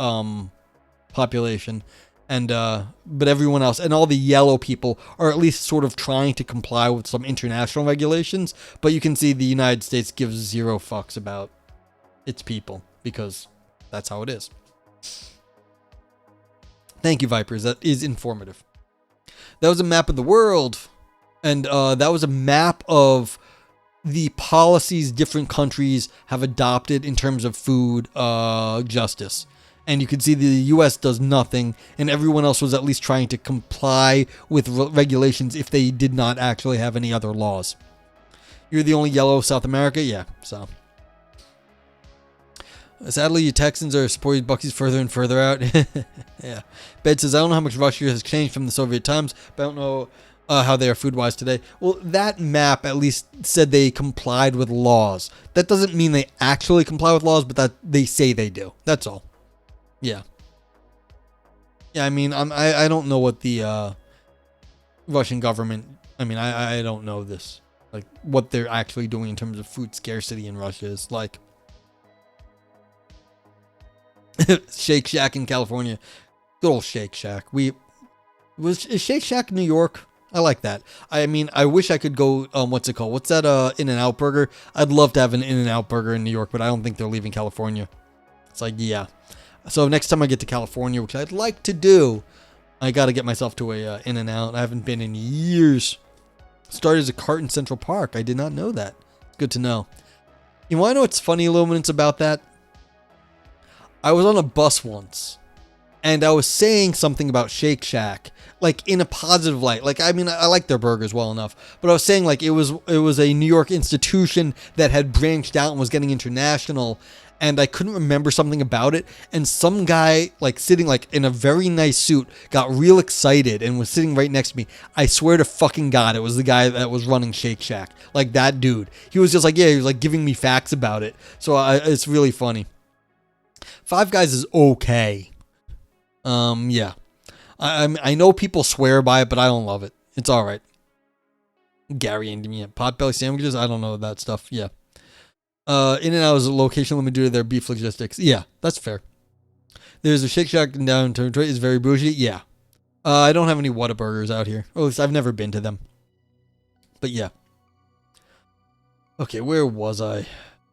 population, and but everyone else and all the yellow people are at least sort of trying to comply with some international regulations. But you can see the United States gives zero fucks about its people because that's how it is. Thank you, Vipers. That is informative. That was a map of the world, and that was a map of the policies different countries have adopted in terms of food justice. And you can see the U.S. does nothing, and everyone else was at least trying to comply with regulations if they did not actually have any other laws. You're the only yellow South America? Yeah, so. Sadly, you Texans are supporting Bucky's further and further out. Yeah. Bed says, I don't know how much Russia has changed from the Soviet times, but I don't know how they are food-wise today. Well, that map at least said they complied with laws. That doesn't mean they actually comply with laws, but that they say they do. That's all. Yeah. Yeah, I mean, I don't know what the Russian government, I mean, I don't know this. Like, what they're actually doing in terms of food scarcity in Russia is like. Shake Shack in California. Good old Shake Shack. Is Shake Shack New York? I like that. I mean, I wish I could go, what's it called? What's that, In-N-Out burger? I'd love to have an In-N-Out burger in New York, but I don't think they're leaving California. It's like, yeah. So next time I get to California, which I'd like to do, I got to get myself to a In-N-Out. I haven't been in years. Started as a cart in Central Park. I did not know that. Good to know. You want to know what's funny, Illuminance, about that? I was on a bus once, and I was saying something about Shake Shack, like in a positive light. Like, I mean, I like their burgers well enough, but I was saying like it was a New York institution that had branched out and was getting international, and I couldn't remember something about it. And some guy like sitting like in a very nice suit got real excited and was sitting right next to me. I swear to fucking God, it was the guy that was running Shake Shack. Like that dude. He was just like, yeah, he was like giving me facts about it. So it's really funny. Five Guys is okay. Yeah. I know people swear by it, but I don't love it. It's all right. Gary and me, Potbelly sandwiches. I don't know that stuff. Yeah. In-N-Out is a location limited due to their beef logistics. Yeah, that's fair. There's a Shake Shack in downtown Detroit. It's very bougie. Yeah. I don't have any Whataburgers out here. Or at least I've never been to them. But yeah. Okay, where was I?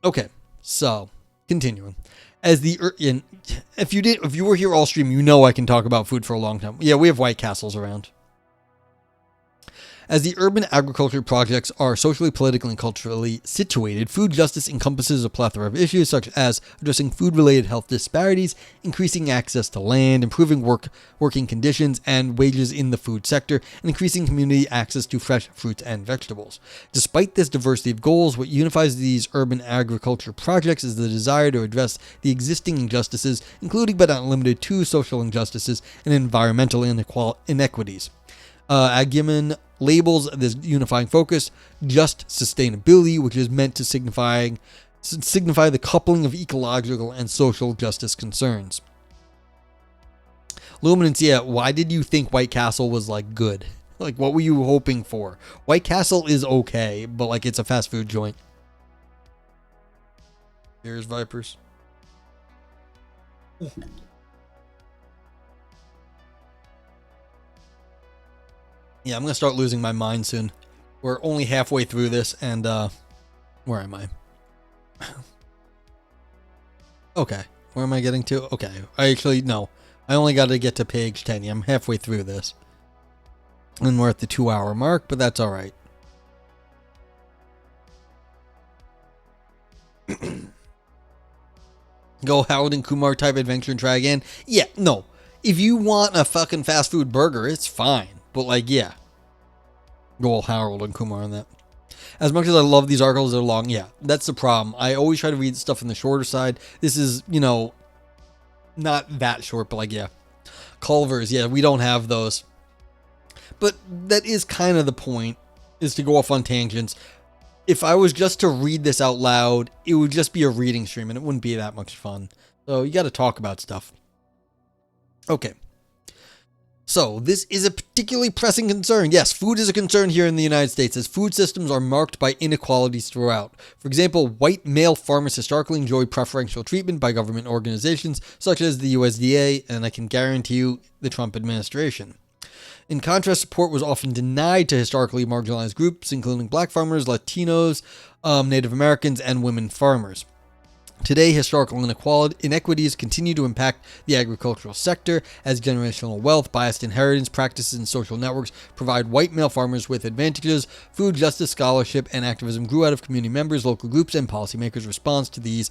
Okay, so continuing. As the if you were here all stream, you know I can talk about food for a long time. Yeah, we have White Castles around. As the urban agriculture projects are socially, politically, and culturally situated, food justice encompasses a plethora of issues such as addressing food-related health disparities, increasing access to land, improving working conditions and wages in the food sector, and increasing community access to fresh fruits and vegetables. Despite this diversity of goals, what unifies these urban agriculture projects is the desire to address the existing injustices, including but not limited to social injustices and environmental inequities. Agiman labels this unifying focus just sustainability, which is meant to signify the coupling of ecological and social justice concerns. Luminance, yeah, why did you think White Castle was like good? Like, what were you hoping for? White Castle is okay, but like it's a fast food joint. Here's Vipers. Yeah, I'm going to start losing my mind soon. We're only halfway through this, and, where am I? Okay, where am I getting to? Okay, no. I only got to get to page 10. Yeah, I'm halfway through this. And we're at the 2-hour mark, but that's alright. Go Harold and Kumar type adventure and try again? Yeah, no. If you want a fucking fast food burger, it's fine. But like, yeah. Go all Harold and Kumar on that. As much as I love these articles, they're long. Yeah, that's the problem. I always try to read stuff on the shorter side. This is, not that short, but like, yeah. Culvers, yeah, we don't have those. But that is kind of the point, is to go off on tangents. If I was just to read this out loud, it would just be a reading stream, and it wouldn't be that much fun. So you got to talk about stuff. Okay. So, this is a particularly pressing concern. Yes, food is a concern here in the United States, as food systems are marked by inequalities throughout. For example, white male farmers historically enjoy preferential treatment by government organizations such as the USDA, and I can guarantee you the Trump administration. In contrast, support was often denied to historically marginalized groups, including black farmers, Latinos, Native Americans, and women farmers. Today, historical inequities continue to impact the agricultural sector as generational wealth, biased inheritance practices, and social networks provide white male farmers with advantages. Food justice scholarship and activism grew out of community members, local groups, and policymakers' response to these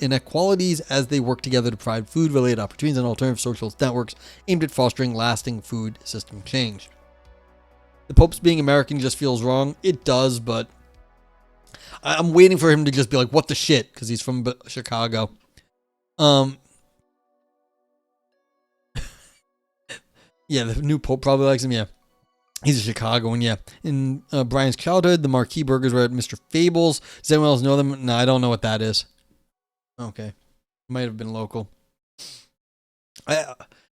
inequalities as they work together to provide food-related opportunities and alternative social networks aimed at fostering lasting food system change. The Pope's being American just feels wrong. It does, but I'm waiting for him to just be like, what the shit? Because he's from Chicago. Yeah, the new Pope probably likes him, yeah. He's a Chicagoan, yeah. In Brian's childhood, the marquee burgers were at Mr. Fable's. Does anyone else know them? No, I don't know what that is. Okay. Might have been local.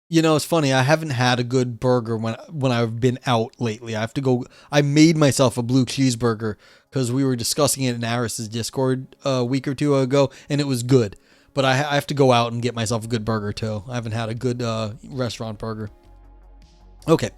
It's funny. I haven't had a good burger when I've been out lately. I have to go. I made myself a blue cheeseburger because we were discussing it in Aris's Discord a week or two ago, and it was good. But I have to go out and get myself a good burger too. I haven't had a good restaurant burger. Okay.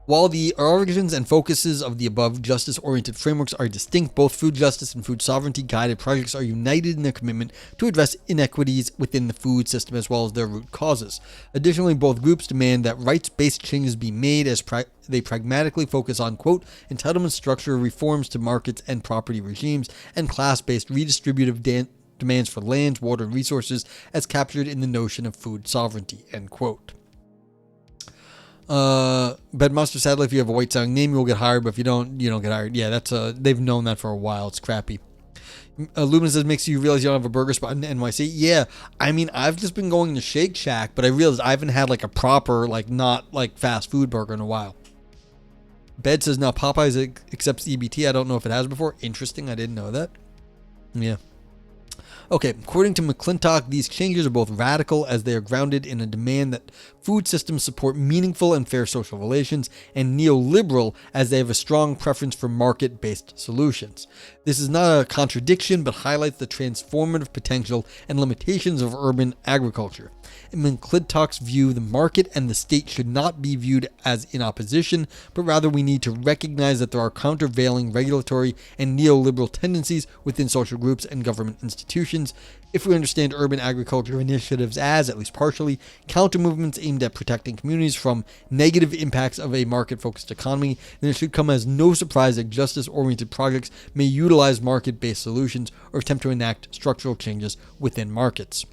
While the origins and focuses of the above justice-oriented frameworks are distinct, both food justice and food sovereignty-guided projects are united in their commitment to address inequities within the food system as well as their root causes. Additionally, both groups demand that rights-based changes be made as they pragmatically focus on, quote, entitlement structure reforms to markets and property regimes, and class-based redistributive demands for land, water, and resources as captured in the notion of food sovereignty, end quote. Bedmaster, sadly, if you have a white sounding name, you will get hired, but if you don't get hired. Yeah, that's they've known that for a while. It's crappy. Lumen says, makes you realize you don't have a burger spot in NYC. Yeah, I mean, I've just been going to Shake Shack, but I realized I haven't had like a proper, like not like fast food burger in a while. Bed says, now Popeyes accepts EBT. I don't know if it has before. Interesting. I didn't know that. Yeah. Okay, according to McClintock, these changes are both radical as they are grounded in a demand that food systems support meaningful and fair social relations, and neoliberal as they have a strong preference for market-based solutions. This is not a contradiction, but highlights the transformative potential and limitations of urban agriculture. In McClintock's view, the market and the state should not be viewed as in opposition, but rather we need to recognize that there are countervailing regulatory and neoliberal tendencies within social groups and government institutions. If we understand urban agriculture initiatives as, at least partially, counter-movements aimed at protecting communities from negative impacts of a market-focused economy, then it should come as no surprise that justice-oriented projects may utilize market-based solutions or attempt to enact structural changes within markets.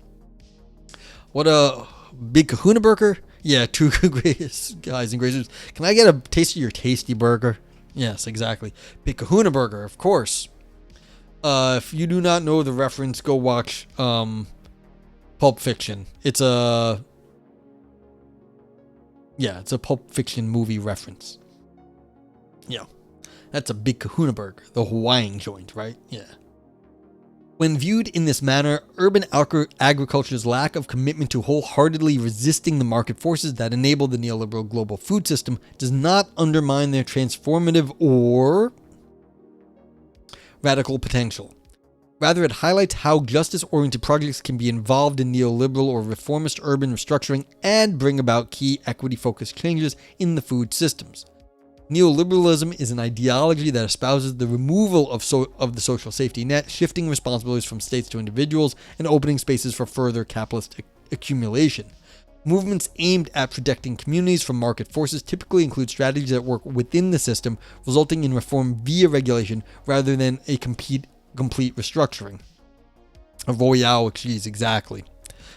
What a big kahuna burger? Yeah, two greatest guys and graces. Can I get a taste of your tasty burger? Yes, exactly. Big kahuna burger, of course. If you do not know the reference, go watch Pulp Fiction. It's a Pulp Fiction movie reference. Yeah. That's a big kahuna burger. The Hawaiian joint, right? Yeah. When viewed in this manner, urban agriculture's lack of commitment to wholeheartedly resisting the market forces that enable the neoliberal global food system does not undermine their transformative or radical potential. Rather, it highlights how justice-oriented projects can be involved in neoliberal or reformist urban restructuring and bring about key equity-focused changes in the food systems. Neoliberalism is an ideology that espouses the removal of the social safety net, shifting responsibilities from states to individuals, and opening spaces for further capitalist accumulation. Movements aimed at protecting communities from market forces typically include strategies that work within the system, resulting in reform via regulation rather than a complete restructuring. A royale cheese, exactly.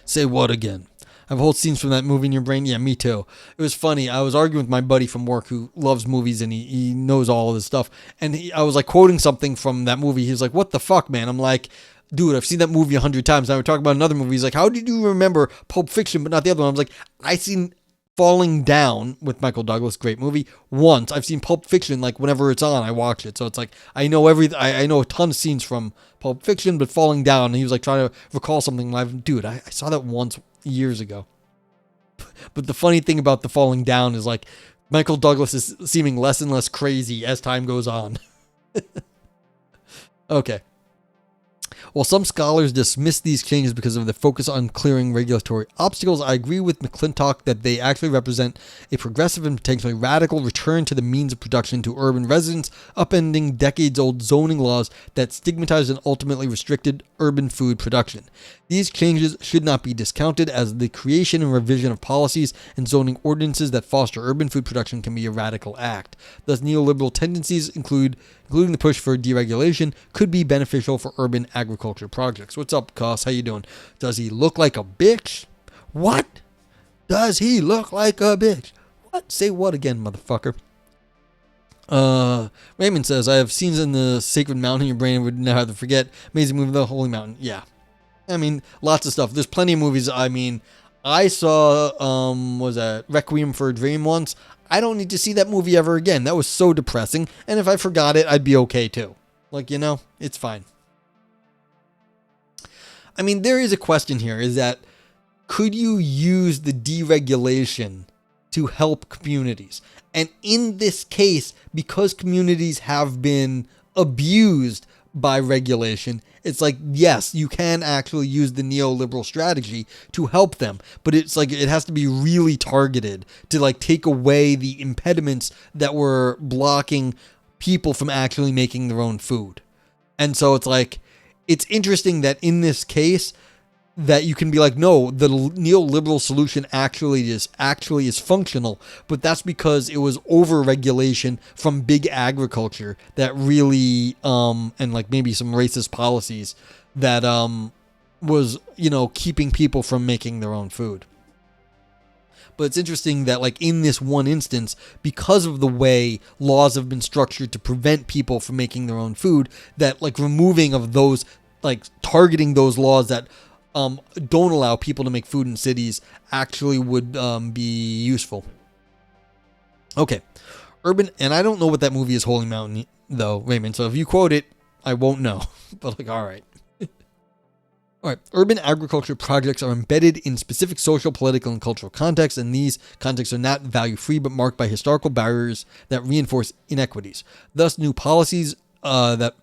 Say what again? I have whole scenes from that movie in your brain. Yeah, me too. It was funny. I was arguing with my buddy from work who loves movies and he knows all of this stuff. And I was like quoting something from that movie. He was like, what the fuck, man? I'm like, dude, I've seen that movie 100 times. Now we're talking about another movie. He's like, how did you remember Pulp Fiction but not the other one? I was like, I seen Falling Down with Michael Douglas, great movie, once. I've seen Pulp Fiction, like whenever it's on, I watch it. So it's like, I know I know a ton of scenes from Pulp Fiction, but Falling Down, and he was like trying to recall something live. Dude, I saw that once years ago. But the funny thing about the falling down is like Michael Douglas is seeming less and less crazy as time goes on. Okay. While some scholars dismiss these changes because of the focus on clearing regulatory obstacles, I agree with McClintock that they actually represent a progressive and potentially radical return to the means of production to urban residents, upending decades-old zoning laws that stigmatized and ultimately restricted urban food production. These changes should not be discounted, as the creation and revision of policies and zoning ordinances that foster urban food production can be a radical act. Thus, neoliberal tendencies, including the push for deregulation, could be beneficial for urban agriculture projects. What's up, Coss? How you doing? Does he look like a bitch? What? Does he look like a bitch? What? Say what again, motherfucker? Raymond says, I have scenes in the Sacred Mountain your brain would never have to forget. Amazing movie, The Holy Mountain. Yeah. I mean, lots of stuff. There's plenty of movies. I mean, I saw, was that Requiem for a Dream once. I don't need to see that movie ever again. That was so depressing. And if I forgot it, I'd be okay too. Like, you know, it's fine. I mean, there is a question here, is that could you use the deregulation to help communities? And in this case, because communities have been abused by regulation, it's like, yes, you can actually use the neoliberal strategy to help them, but it's like it has to be really targeted to like take away the impediments that were blocking people from actually making their own food. And so it's like, it's interesting that in this case that you can be like, no, the neoliberal solution actually is functional, but that's because it was over-regulation from big agriculture that really, and like maybe some racist policies that was, you know, keeping people from making their own food. But it's interesting that like in this one instance, because of the way laws have been structured to prevent people from making their own food, that like removing of those, like targeting those laws that don't allow people to make food in cities actually would be useful. Okay. Urban, and I don't know what that movie is, Holy Mountain, though, Raymond. So if you quote it, I won't know. But like, all right. All right. Urban agriculture projects are embedded in specific social, political, and cultural contexts, and these contexts are not value-free but marked by historical barriers that reinforce inequities. Thus, new policies that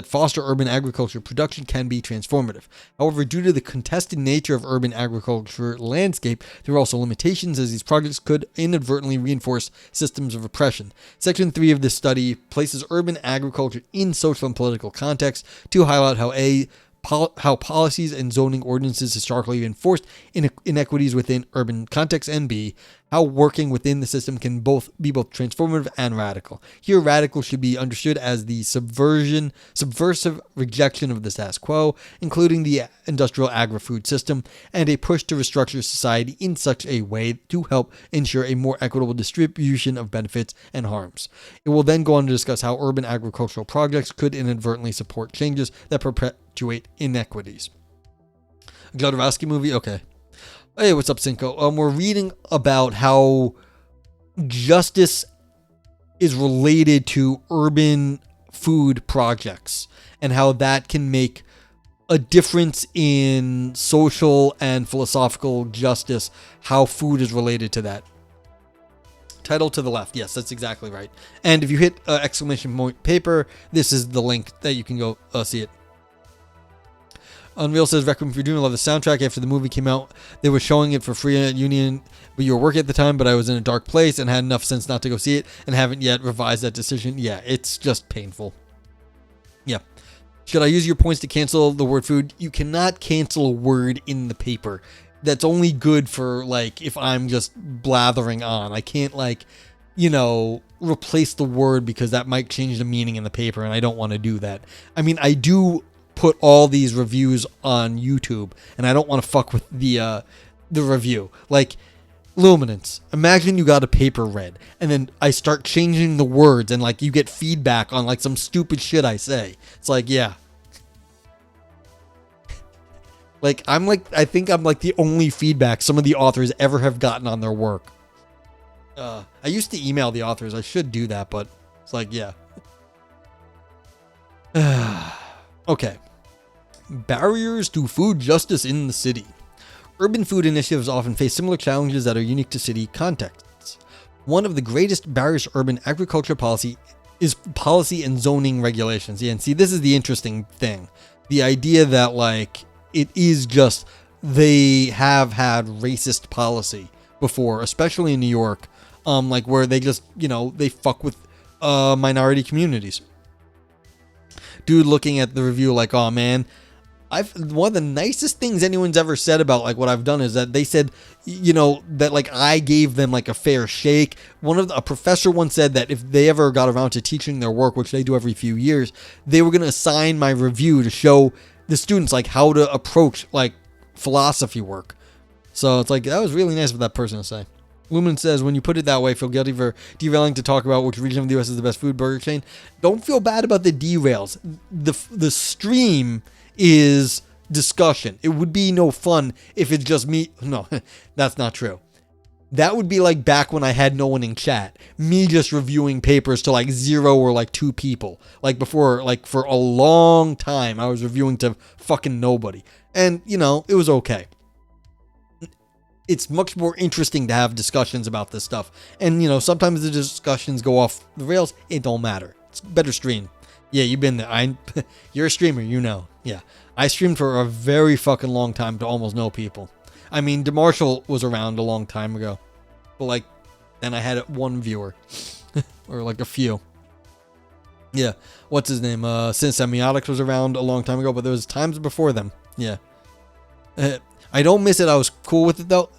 foster urban agriculture production can be transformative. However, due to the contested nature of urban agriculture landscape, there are also limitations, as these projects could inadvertently reinforce systems of oppression. Section 3 of this study places urban agriculture in social and political context to highlight how policies and zoning ordinances historically enforced inequities within urban contexts, and B, how working within the system can be both transformative and radical. Here, radical should be understood as the subversive rejection of the status quo, including the industrial agri-food system, and a push to restructure society in such a way to help ensure a more equitable distribution of benefits and harms. It will then go on to discuss how urban agricultural projects could inadvertently support changes that perpetuate inequities. A Jodorowsky movie? Okay. Hey, what's up, Cinco? We're reading about how justice is related to urban food projects and how that can make a difference in social and philosophical justice, how food is related to that. Title to the left. Yes, that's exactly right. And if you hit exclamation point paper, this is the link that you can go see it. Unreal says, Requiem for a Dream, I love the soundtrack. After the movie came out, they were showing it for free at Union, but you were working at the time, but I was in a dark place and had enough sense not to go see it and haven't yet revised that decision. Yeah, it's just painful. Yeah. Should I use your points to cancel the word food? You cannot cancel a word in the paper. That's only good for, like, if I'm just blathering on. I can't, like, you know, replace the word because that might change the meaning in the paper, and I don't want to do that. I mean, I do put all these reviews on YouTube, and I don't want to fuck with the review. Like, Luminance, imagine you got a paper read, and then I start changing the words, and like you get feedback on like some stupid shit I say. It's like, yeah. Like, I think I'm like the only feedback some of the authors ever have gotten on their work. I used to email the authors. I should do that, but it's like, yeah. Okay. Barriers to food justice in the city. Urban food initiatives often face similar challenges that are unique to city contexts. One of the greatest barriers to urban agriculture policy is policy and zoning regulations. Yeah, and see, this is the interesting thing. The idea that, like, it is just, they have had racist policy before, especially in New York, like, where they just, they fuck with minority communities. Dude looking at the review like, oh man, one of the nicest things anyone's ever said about like what I've done is that they said, that like I gave them like a fair shake. A professor once said that if they ever got around to teaching their work, which they do every few years, they were going to assign my review to show the students like how to approach like philosophy work. So it's like, that was really nice of that person to say. Lumen says, when you put it that way, feel guilty for derailing to talk about which region of the U.S. is the best food burger chain. Don't feel bad about the derails. The stream is discussion. It would be no fun if it's just me. No, that's not true. That would be like back when I had no one in chat. Me just reviewing papers to like 0 or like 2 people. Like before, like for a long time, I was reviewing to fucking nobody. And, it was okay. It's much more interesting to have discussions about this stuff. And, sometimes the discussions go off the rails. It don't matter. It's a better stream. Yeah, you've been there. You're a streamer, Yeah. I streamed for a very fucking long time to almost no people. I mean, DeMarshall was around a long time ago. But, like, then I had one viewer. Or, like, a few. Yeah. What's his name? Since Semiotics was around a long time ago, but there was times before them. Yeah. I don't miss it. I was cool with it though.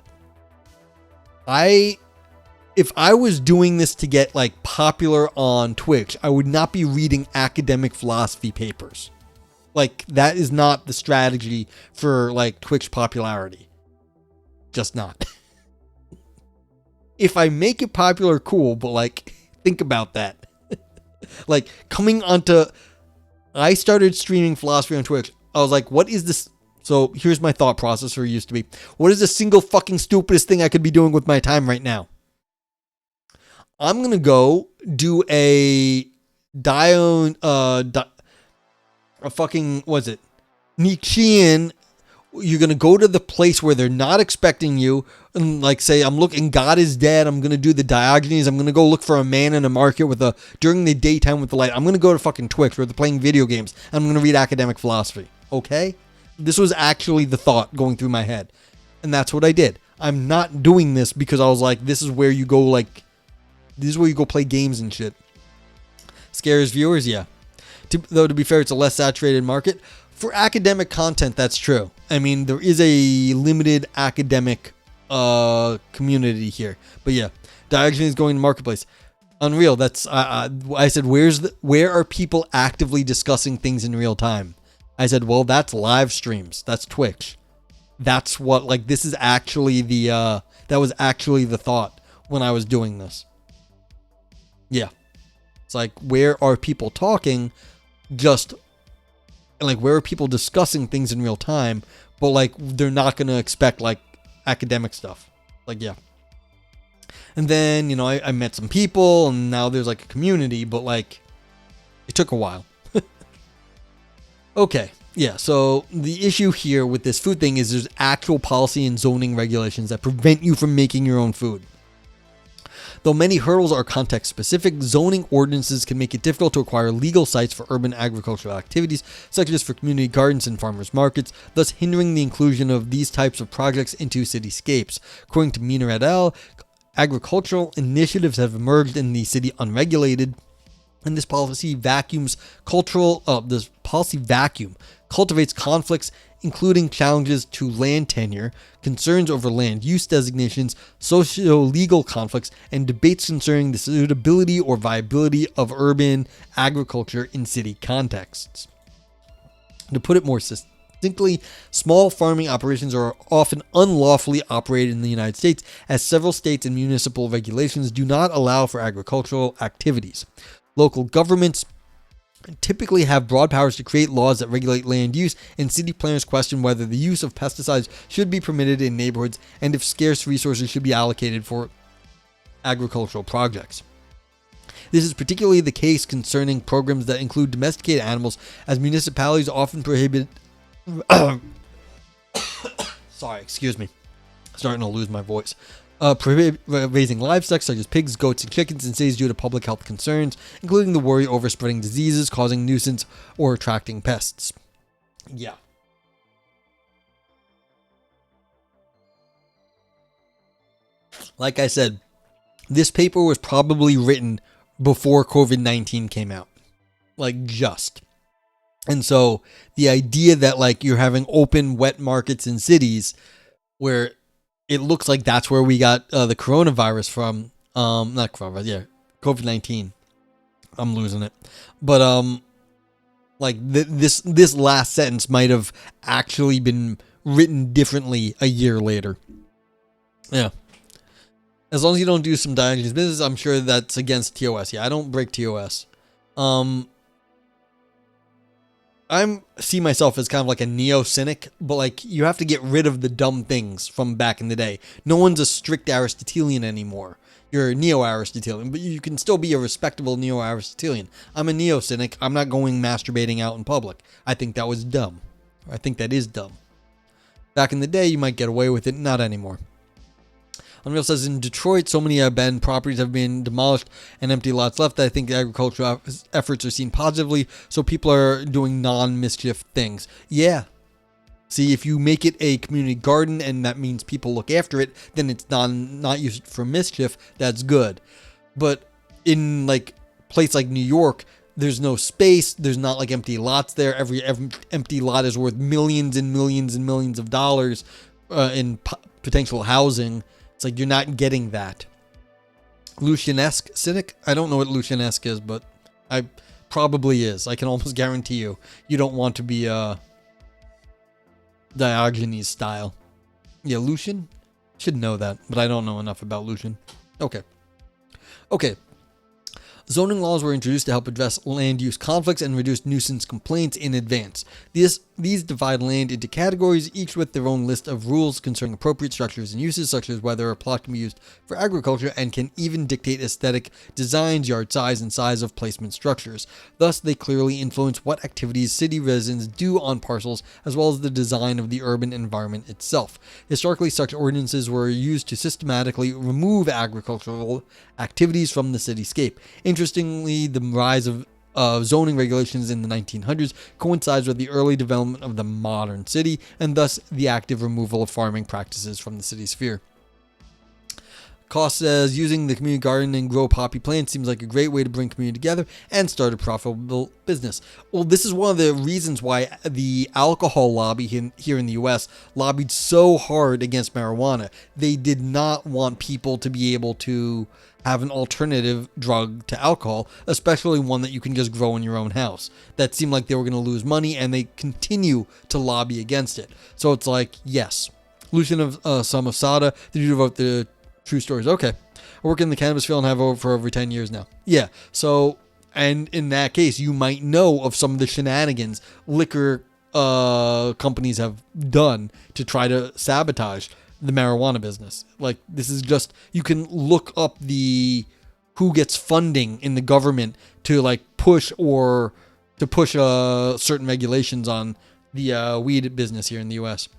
If I was doing this to get like popular on Twitch, I would not be reading academic philosophy papers. Like that is not the strategy for like Twitch popularity. Just not. If I make it popular, cool, but like think about that. Like I started streaming philosophy on Twitch. I was like, what is this? So here's my thought process, or it used to be. What is the single fucking stupidest thing I could be doing with my time right now? I'm going to go do a Nietzschean. You're going to go to the place where they're not expecting you and like say, I'm looking, God is dead. I'm going to do the Diogenes. I'm going to go look for a man in a market during the daytime with the light. I'm going to go to fucking Twitch where they're playing video games. I'm going to read academic philosophy. Okay? This was actually the thought going through my head. And that's what I did. I'm not doing this because I was like, this is where you go play games and shit. Scares viewers? Yeah. Though to be fair, it's a less saturated market. For academic content, that's true. I mean, there is a limited academic community here. But yeah, Diogenes is going to marketplace. Unreal. That's I said, where are people actively discussing things in real time? I said, well, that's live streams. That's Twitch. That's what, like, this is actually that was actually the thought when I was doing this. Yeah. It's like, where are people talking where are people discussing things in real time, but, like, they're not going to expect, like, academic stuff. Like, yeah. And then, I met some people, and now there's, like, a community, but, like, it took a while. Okay, yeah, so the issue here with this food thing is there's actual policy and zoning regulations that prevent you from making your own food. Though many hurdles are context-specific, zoning ordinances can make it difficult to acquire legal sites for urban agricultural activities, such as for community gardens and farmers markets, thus hindering the inclusion of these types of projects into cityscapes. According to Miner et al., agricultural initiatives have emerged in the city unregulated, and this policy vacuum cultivates conflicts, including challenges to land tenure, concerns over land use designations, socio-legal conflicts, and debates concerning the suitability or viability of urban agriculture in city contexts. To put it more succinctly, small farming operations are often unlawfully operated in the United States, as several states and municipal regulations do not allow for agricultural activities. Local governments typically have broad powers to create laws that regulate land use, and city planners question whether the use of pesticides should be permitted in neighborhoods and if scarce resources should be allocated for agricultural projects. This is particularly the case concerning programs that include domesticated animals, as municipalities often prohibit Sorry, excuse me. Starting to lose my voice. Raising livestock such as pigs, goats, and chickens in cities due to public health concerns, including the worry over spreading diseases, causing nuisance, or attracting pests. Yeah. Like I said, this paper was probably written before COVID-19 came out. Like, just. And so the idea that like you're having open wet markets in cities where it looks like that's where we got the coronavirus from, not coronavirus, yeah, COVID-19. I'm losing it. But like this last sentence might have actually been written differently a year later. Yeah. As long as you don't do some Diogenes business, I'm sure that's against TOS. Yeah, I don't break TOS. I see myself as kind of like a neo-cynic, but like you have to get rid of the dumb things from back in the day. No one's a strict Aristotelian anymore. You're a neo-Aristotelian, but you can still be a respectable neo-Aristotelian. I'm a neo-cynic. I'm not going masturbating out in public. I think that was dumb. I think that is dumb. Back in the day, you might get away with it. Not anymore. Unreal says, in Detroit, so many abandoned properties have been demolished and empty lots left that I think agricultural efforts are seen positively, so people are doing non-mischief things. Yeah. See, if you make it a community garden and that means people look after it, then it's not used for mischief. That's good. But in like place like New York, there's no space. There's not like empty lots there. Every empty lot is worth millions and millions and millions of dollars in potential housing. It's like you're not getting that. Lucianesque cynic? I don't know what Lucianesque is, but I probably is. I can almost guarantee you. You don't want to be Diogenes style. Yeah, Lucian? Should know that, but I don't know enough about Lucian. Okay. Zoning laws were introduced to help address land use conflicts and reduce nuisance complaints in advance. These divide land into categories, each with their own list of rules concerning appropriate structures and uses, such as whether a plot can be used for agriculture, and can even dictate aesthetic designs, yard size, and size of placement structures. Thus, they clearly influence what activities city residents do on parcels, as well as the design of the urban environment itself. Historically, such ordinances were used to systematically remove agricultural activities from the cityscape. Interestingly, the rise of zoning regulations in the 1900s coincides with the early development of the modern city, and thus the active removal of farming practices from the city sphere. Cost says, using the community garden and grow poppy plants seems like a great way to bring community together and start a profitable business. Well, this is one of the reasons why the alcohol lobby here in the US lobbied so hard against marijuana. They did not want people to be able to have an alternative drug to alcohol, especially one that you can just grow in your own house. That seemed like they were going to lose money, and they continue to lobby against it. So it's like, yes. Lucian of Samosada, the dude who wrote the True Stories. Okay. I work in the cannabis field and have for over 10 years now. Yeah. So, and in that case, you might know of some of the shenanigans liquor companies have done to try to sabotage the marijuana business. Like, this is just, you can look up who gets funding in the government to like push certain regulations on the weed business here in the US.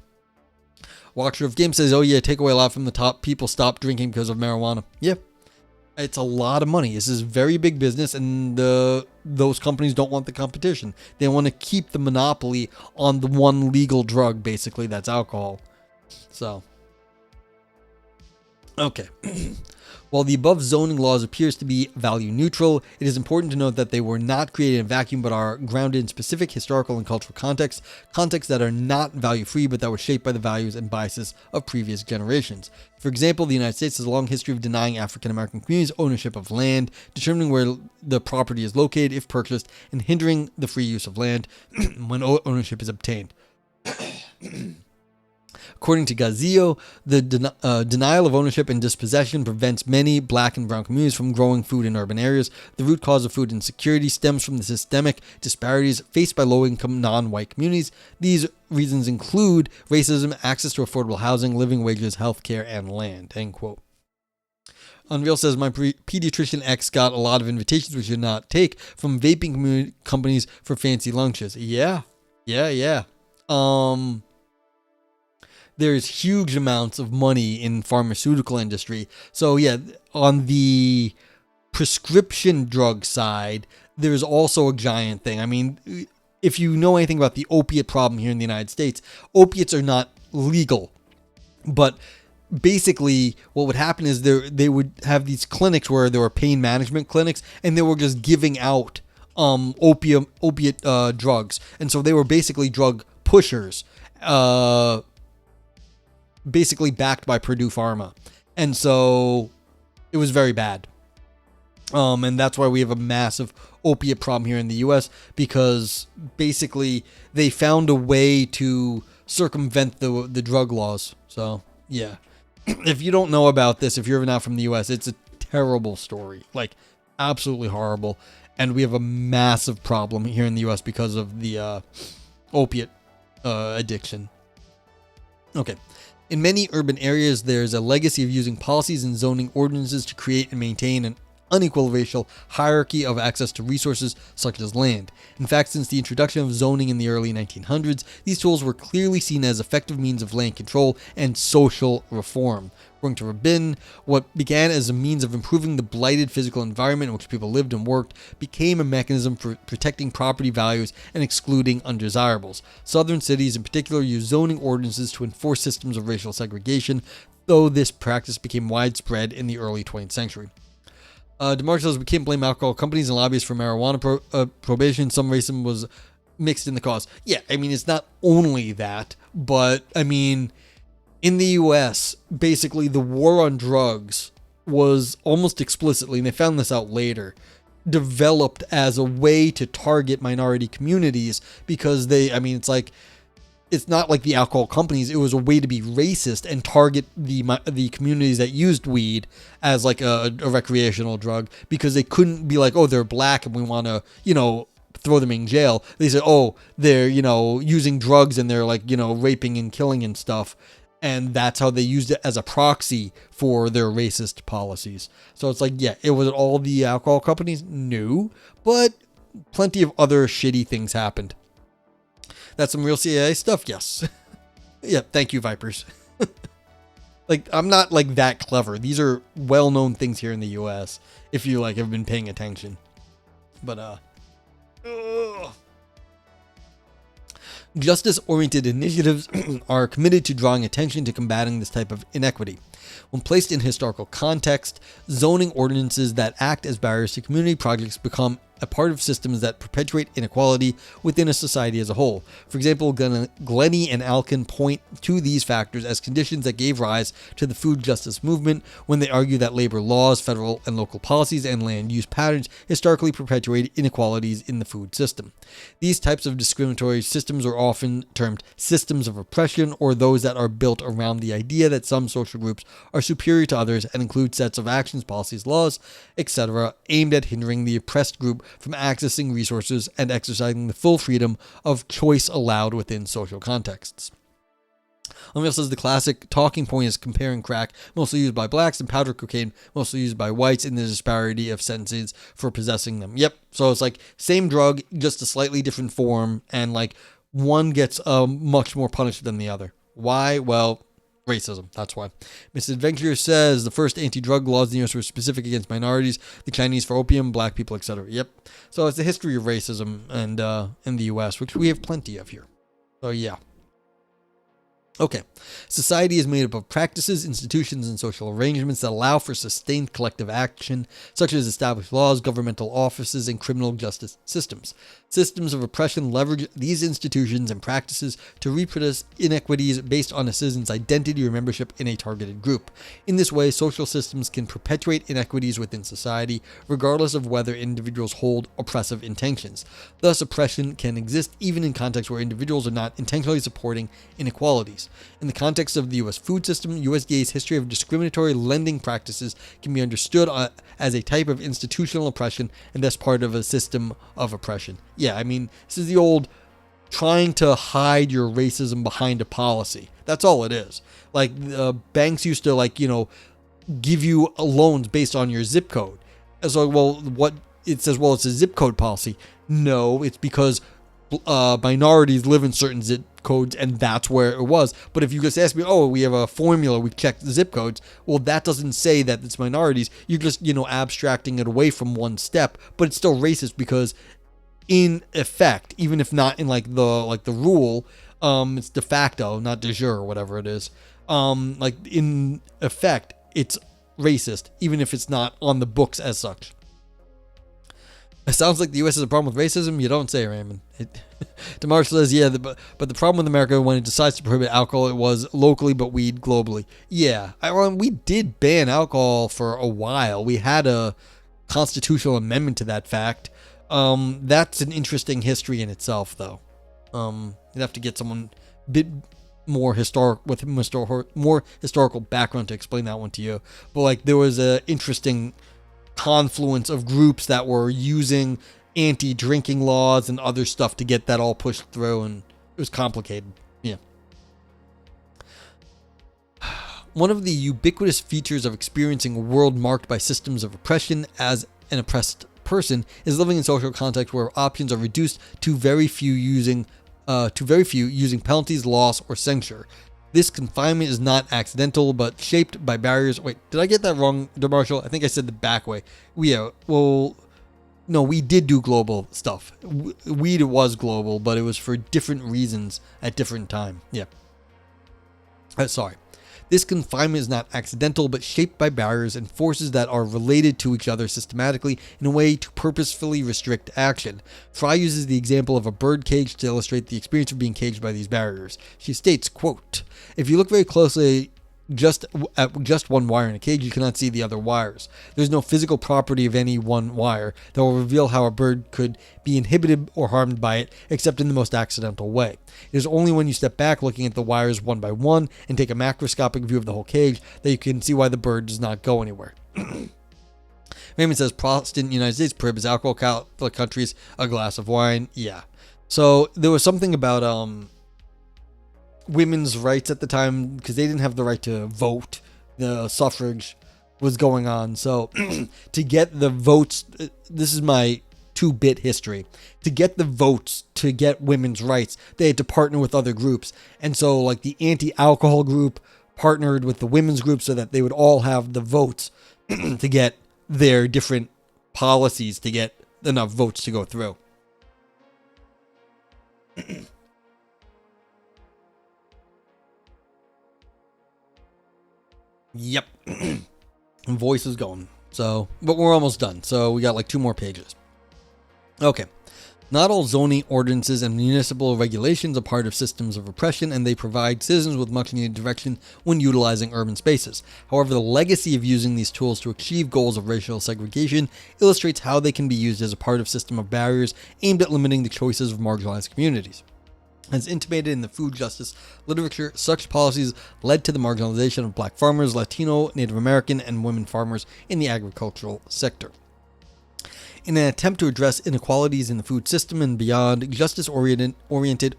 Watcher of Game says, oh yeah, take away a lot from the top. People stop drinking because of marijuana. Yeah. It's a lot of money. This is very big business, and those companies don't want the competition. They want to keep the monopoly on the one legal drug, basically, that's alcohol. So, okay. While the above zoning laws appears to be value neutral, it is important to note that they were not created in a vacuum but are grounded in specific historical and cultural contexts that are not value free but that were shaped by the values and biases of previous generations. For example, the United States has a long history of denying African American communities ownership of land, determining where the property is located if purchased, and hindering the free use of land when ownership is obtained. According to Gazio, the denial of ownership and dispossession prevents many black and brown communities from growing food in urban areas. The root cause of food insecurity stems from the systemic disparities faced by low-income non-white communities. These reasons include racism, access to affordable housing, living wages, healthcare, and land. End quote. Unreal says, my pediatrician ex got a lot of invitations we should not take from vaping companies for fancy lunches. Yeah. there's huge amounts of money in pharmaceutical industry. So yeah, on the prescription drug side, there's also a giant thing. I mean, if you know anything about the opiate problem here in the United States, opiates are not legal, but basically what would happen is they would have these clinics where there were pain management clinics, and they were just giving out opiate drugs, and so they were basically drug pushers, basically backed by Purdue Pharma, and so it was very bad. And that's why we have a massive opiate problem here in the U.S., because basically they found a way to circumvent the drug laws. So yeah, if you don't know about this, if you're not from the U.S., it's a terrible story, like absolutely horrible. And we have a massive problem here in the U.S. because of the opiate addiction. Okay. In many urban areas, there's a legacy of using policies and zoning ordinances to create and maintain an unequal racial hierarchy of access to resources such as land. In fact, since the introduction of zoning in the early 1900s, these tools were clearly seen as effective means of land control and social reform. According to Rabin, what began as a means of improving the blighted physical environment in which people lived and worked became a mechanism for protecting property values and excluding undesirables. Southern cities in particular used zoning ordinances to enforce systems of racial segregation, though this practice became widespread in the early 20th century. DeMarco says we can't blame alcohol companies and lobbyists for marijuana prohibition. Some racism was mixed in the cause. Yeah, I mean, it's not only that, but I mean, in the U.S., basically the war on drugs was almost explicitly, and they found this out later, developed as a way to target minority communities because it's not like the alcohol companies. It was a way to be racist and target the communities that used weed as like a recreational drug, because they couldn't be like, oh, they're black and we want to, throw them in jail. They said, oh, they're, using drugs and they're like, raping and killing and stuff. And that's how they used it as a proxy for their racist policies. So it's like, yeah, it was all the alcohol companies? No, but plenty of other shitty things happened. That's some real CIA stuff? Yes. Yeah, thank you, Vipers. Like, I'm not like that clever. These are well-known things here in the US, if you like have been paying attention. But justice-oriented initiatives are committed to drawing attention to combating this type of inequity. When placed in historical context, zoning ordinances that act as barriers to community projects become a part of systems that perpetuate inequality within a society as a whole. For example, Glennie and Alkin point to these factors as conditions that gave rise to the food justice movement when they argue that labor laws, federal and local policies, and land use patterns historically perpetuate inequalities in the food system. These types of discriminatory systems are often termed systems of oppression, or those that are built around the idea that some social groups are superior to others and include sets of actions, policies, laws, etc., aimed at hindering the oppressed group from accessing resources and exercising the full freedom of choice allowed within social contexts. O'Neill says the classic talking point is comparing crack, mostly used by blacks, and powder cocaine, mostly used by whites, in the disparity of sentences for possessing them. Yep, so it's like same drug, just a slightly different form, and like one gets much more punished than the other. Why? Well, racism, that's why. Misadventure says the first anti-drug laws in the U.S. were specific against minorities, the Chinese for opium, black people, etc. Yep. So it's the history of racism and in the U.S., which we have plenty of here. So yeah. Okay. Society is made up of practices, institutions, and social arrangements that allow for sustained collective action, such as established laws, governmental offices, and criminal justice systems. Systems of oppression leverage these institutions and practices to reproduce inequities based on a citizen's identity or membership in a targeted group. In this way, social systems can perpetuate inequities within society, regardless of whether individuals hold oppressive intentions. Thus, oppression can exist even in contexts where individuals are not intentionally supporting inequalities. In the context of the U.S. food system, USDA's history of discriminatory lending practices can be understood as a type of institutional oppression and thus part of a system of oppression. Yeah, I mean, this is the old trying to hide your racism behind a policy. That's all it is. Like, banks used to, give you loans based on your zip code. And so, well, what it says, well, it's a zip code policy. No, it's because minorities live in certain zip codes, and that's where it was. But if you just ask me, oh, we have a formula, we checked the zip codes, well, that doesn't say that it's minorities. You're just, abstracting it away from one step, but it's still racist because in effect, even if not in like the rule, it's de facto, not de jure or whatever it is. Like in effect, it's racist, even if it's not on the books as such. It sounds like the U.S. has a problem with racism. You don't say, Raymond. DeMarsh says, yeah, but the problem with America when it decides to prohibit alcohol, it was locally, but weed globally. Yeah, we did ban alcohol for a while. We had a constitutional amendment to that fact. That's an interesting history in itself, though. You'd have to get someone a bit more more historical background to explain that one to you. But like, there was a interesting confluence of groups that were using anti-drinking laws and other stuff to get that all pushed through, and it was complicated. Yeah. One of the ubiquitous features of experiencing a world marked by systems of oppression as an oppressed person is living in social context where options are reduced to very few using penalties, loss, or censure. This confinement is not accidental, but shaped by barriers. Wait, did I get that wrong, DeMarshall? I think I said the back way. No, we did do global stuff. Weed was global, but it was for different reasons at different time. Yeah. Sorry. This confinement is not accidental, but shaped by barriers and forces that are related to each other systematically in a way to purposefully restrict action. Fry uses the example of a bird cage to illustrate the experience of being caged by these barriers. She states, quote, if you look very closely at just one wire in a cage, you cannot see the other wires. There's no physical property of any one wire that will reveal how a bird could be inhibited or harmed by it, except in the most accidental way. It is only when you step back looking at the wires one by one and take a macroscopic view of the whole cage that you can see why the bird does not go anywhere. Raymond says Protestant United States prohibits alcohol, Catholic countries a glass of wine. Yeah. So there was something about women's rights at the time, because they didn't have the right to vote. The suffrage was going on. So to get the votes, this is my 2-bit history. To get the votes to get women's rights, they had to partner with other groups. And so like the anti-alcohol group partnered with the women's group so that they would all have the votes to get their different policies to get enough votes to go through. Yep. Voice is going. So, but we're almost done. So we got like 2 more pages. Okay. Not all zoning ordinances and municipal regulations are part of systems of oppression, and they provide citizens with much needed direction when utilizing urban spaces. However, the legacy of using these tools to achieve goals of racial segregation illustrates how they can be used as a part of system of barriers aimed at limiting the choices of marginalized communities. As intimated in the food justice literature, such policies led to the marginalization of black farmers, Latino, Native American, and women farmers in the agricultural sector. In an attempt to address inequalities in the food system and beyond, justice-oriented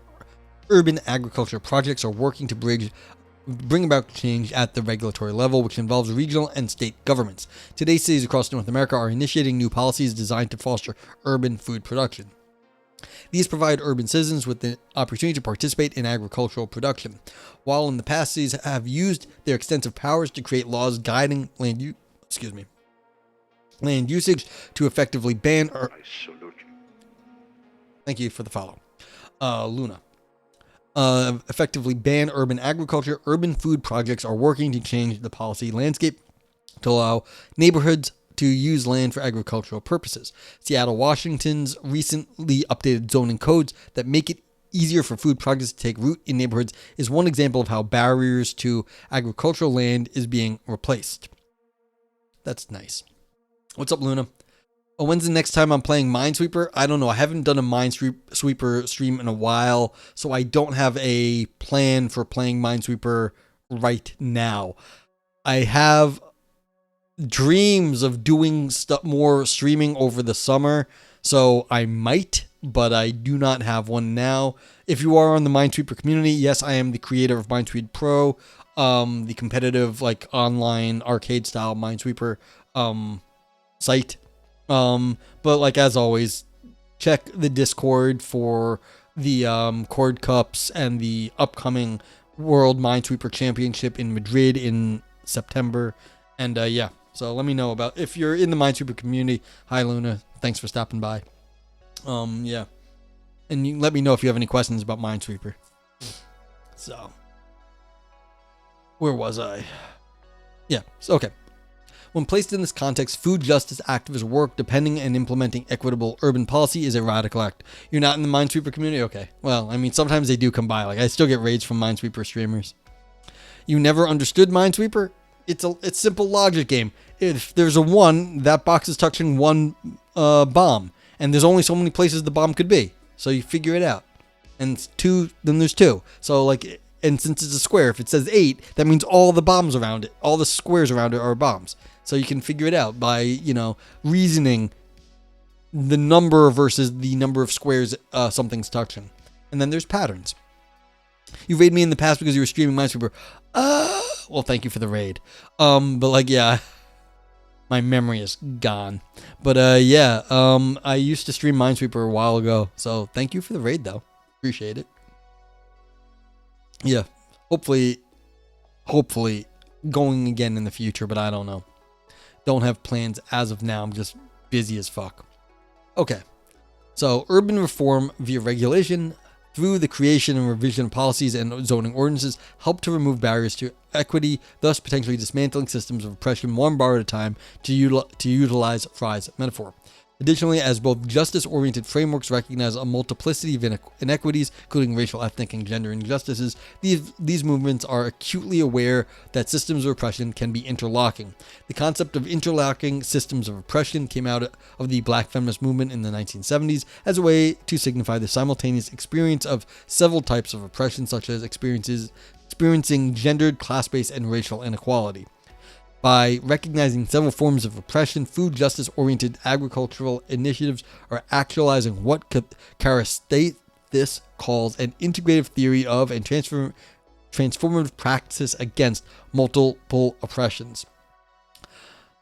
urban agriculture projects are working to bring about change at the regulatory level, which involves regional and state governments. Today, cities across North America are initiating new policies designed to foster urban food production. These provide urban citizens with the opportunity to participate in agricultural production, while in the past cities have used their extensive powers to create laws guiding land usage to effectively ban. Thank you for the follow, Luna. Effectively ban urban agriculture. Urban food projects are working to change the policy landscape to allow neighborhoods to use land for agricultural purposes. Seattle, Washington's recently updated zoning codes that make it easier for food projects to take root in neighborhoods is one example of how barriers to agricultural land is being replaced. That's nice. What's up, Luna? Oh, when's the next time I'm playing Minesweeper? I don't know. I haven't done a Minesweeper stream in a while, so I don't have a plan for playing Minesweeper right now. I have dreams of doing more streaming over the summer, so I might, but I do not have one now. If you are on the Minesweeper community, yes, I am the creator of Minesweeper Pro, the competitive like online arcade style Minesweeper site. But like as always, check the Discord for the Cord Cups and the upcoming World Minesweeper Championship in Madrid in September. And yeah, so let me know about if you're in the Minesweeper community. Hi, Luna. Thanks for stopping by. Yeah. And you let me know if you have any questions about Minesweeper. So, where was I? Yeah, so, okay. When placed in this context, food justice activists' work depending and implementing equitable urban policy is a radical act. You're not in the Minesweeper community? Okay. Well, I mean, sometimes they do come by. Like, I still get raids from Minesweeper streamers. You never understood Minesweeper? It's simple logic game. If there's a 1, that box is touching 1 bomb. And there's only so many places the bomb could be. So you figure it out. And it's 2, then there's 2. So, like, and since it's a square, if it says 8, that means all the bombs around it, all the squares around it are bombs. So you can figure it out by, reasoning the number versus the number of squares something's touching. And then there's patterns. You raided me in the past because you were streaming Minesweeper. Well, thank you for the raid. But like, yeah, my memory is gone. But yeah, I used to stream Minesweeper a while ago. So thank you for the raid, though. Appreciate it. Yeah, hopefully going again in the future, but I don't know. Don't have plans as of now. I'm just busy as fuck. Okay. So, urban reform via regulation through the creation and revision of policies and zoning ordinances help to remove barriers to equity, thus potentially dismantling systems of oppression one bar at a time, to utilize Fry's metaphor. Additionally, as both justice-oriented frameworks recognize a multiplicity of inequities, including racial, ethnic, and gender injustices, these movements are acutely aware that systems of oppression can be interlocking. The concept of interlocking systems of oppression came out of the Black feminist movement in the 1970s as a way to signify the simultaneous experience of several types of oppression, such as experiencing gendered, class-based, and racial inequality. By recognizing several forms of oppression, food justice-oriented agricultural initiatives are actualizing what Karastathis calls an integrative theory of and transformative practices against multiple oppressions.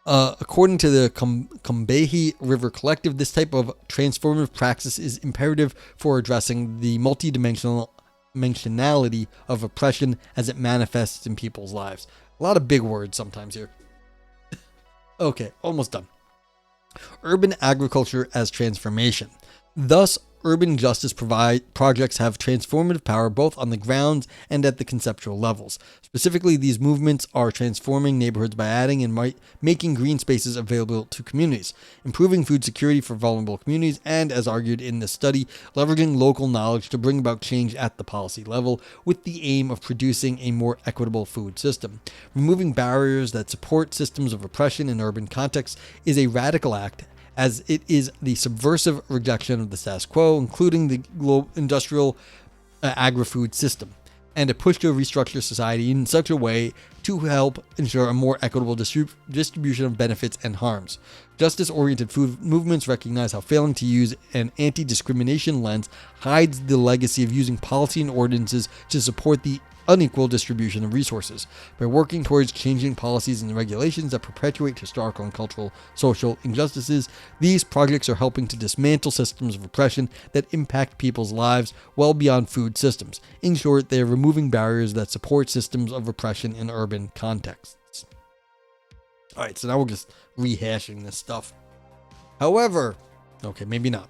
According to the Combahee River Collective, this type of transformative practice is imperative for addressing the multidimensionality of oppression as it manifests in people's lives. A lot of big words sometimes here. Okay, almost done. Urban agriculture as transformation. Thus, urban justice projects have transformative power both on the grounds and at the conceptual levels. Specifically, these movements are transforming neighborhoods by adding and making green spaces available to communities, improving food security for vulnerable communities, and, as argued in this study, leveraging local knowledge to bring about change at the policy level with the aim of producing a more equitable food system. Removing barriers that support systems of oppression in urban contexts is a radical act, as it is the subversive rejection of the status quo, including the industrial agri-food system, and a push to restructure society in such a way to help ensure a more equitable distribution of benefits and harms. Justice-oriented food movements recognize how failing to use an anti-discrimination lens hides the legacy of using policy and ordinances to support the unequal distribution of resources. By working towards changing policies and regulations that perpetuate historical and cultural social injustices, these projects are helping to dismantle systems of oppression that impact people's lives well beyond food systems. In short, they are removing barriers that support systems of oppression in urban contexts. Alright, so now we're just rehashing this stuff. However, okay, maybe not.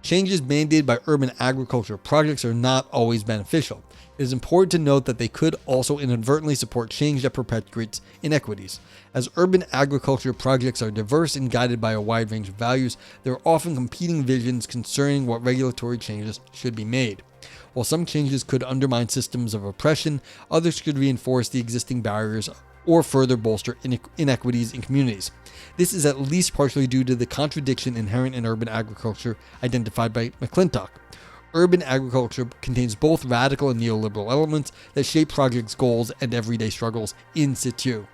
Changes mandated by urban agriculture projects are not always beneficial. It is important to note that they could also inadvertently support change that perpetuates inequities. As urban agriculture projects are diverse and guided by a wide range of values, there are often competing visions concerning what regulatory changes should be made. While some changes could undermine systems of oppression, others could reinforce the existing barriers or further bolster inequities in communities. This is at least partially due to the contradiction inherent in urban agriculture identified by McClintock. Urban agriculture contains both radical and neoliberal elements that shape projects' goals and everyday struggles in situ.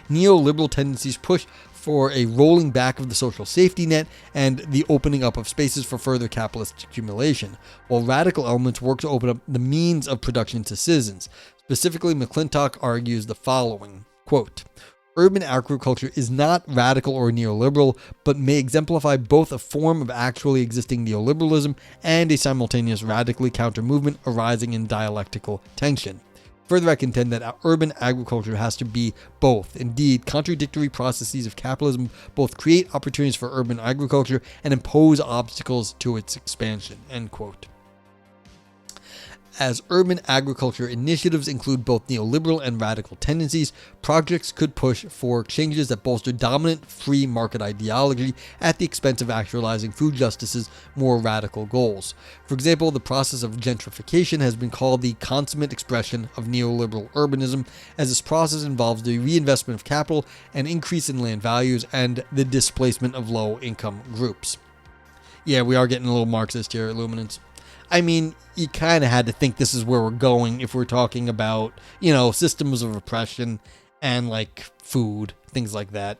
Neoliberal tendencies push for a rolling back of the social safety net and the opening up of spaces for further capitalist accumulation, while radical elements work to open up the means of production to citizens. Specifically, McClintock argues the following, quote, urban agriculture is not radical or neoliberal, but may exemplify both a form of actually existing neoliberalism and a simultaneous radically counter movement arising in dialectical tension. Further, I contend that urban agriculture has to be both. Indeed, contradictory processes of capitalism both create opportunities for urban agriculture and impose obstacles to its expansion. End quote. As urban agriculture initiatives include both neoliberal and radical tendencies, projects could push for changes that bolster dominant free market ideology at the expense of actualizing food justice's more radical goals. For example, the process of gentrification has been called the consummate expression of neoliberal urbanism, as this process involves the reinvestment of capital, an increase in land values, and the displacement of low-income groups. Yeah, we are getting a little Marxist here, Illuminants. I mean, you kind of had to think this is where we're going if we're talking about, systems of oppression and like food, things like that.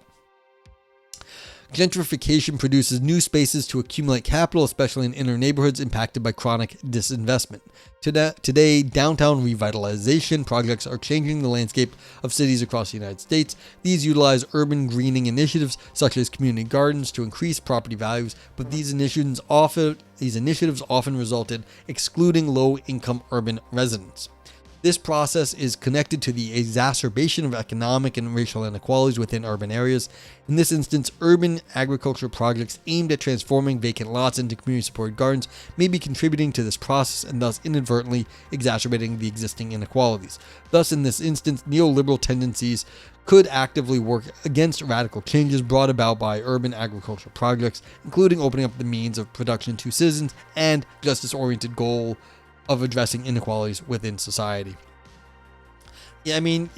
Gentrification produces new spaces to accumulate capital, especially in inner neighborhoods impacted by chronic disinvestment. Today, downtown revitalization projects are changing the landscape of cities across the United States. These utilize urban greening initiatives such as community gardens to increase property values, but these initiatives often result in excluding low-income urban residents. This process is connected to the exacerbation of economic and racial inequalities within urban areas. In this instance, urban agriculture projects aimed at transforming vacant lots into community-supported gardens may be contributing to this process and thus inadvertently exacerbating the existing inequalities. Thus, in this instance, neoliberal tendencies could actively work against radical changes brought about by urban agricultural projects, including opening up the means of production to citizens and justice-oriented goal of addressing inequalities within society. Yeah, I mean,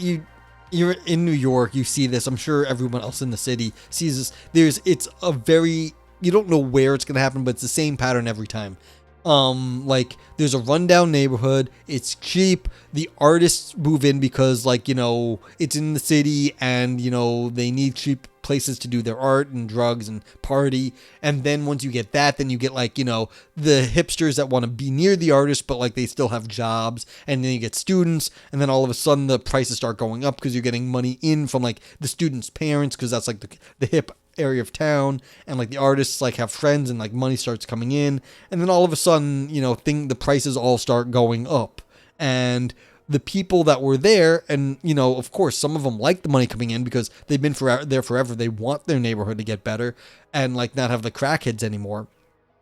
you're in New York, you see this. I'm sure everyone else in the city sees this. You don't know where it's going to happen, but it's the same pattern every time. Like there's a rundown neighborhood, it's cheap, the artists move in because it's in the city and they need cheap places to do their art and drugs and party. And then once you get that, then you get the hipsters that want to be near the artist but they still have jobs, and then you get students, and then all of a sudden the prices start going up because you're getting money in from the students' parents, because that's the hip area of town, and the artists have friends, and money starts coming in, and then all of a sudden the prices all start going up. And the people that were there, and of course some of them like the money coming in because they've been there forever, they want their neighborhood to get better and not have the crackheads anymore,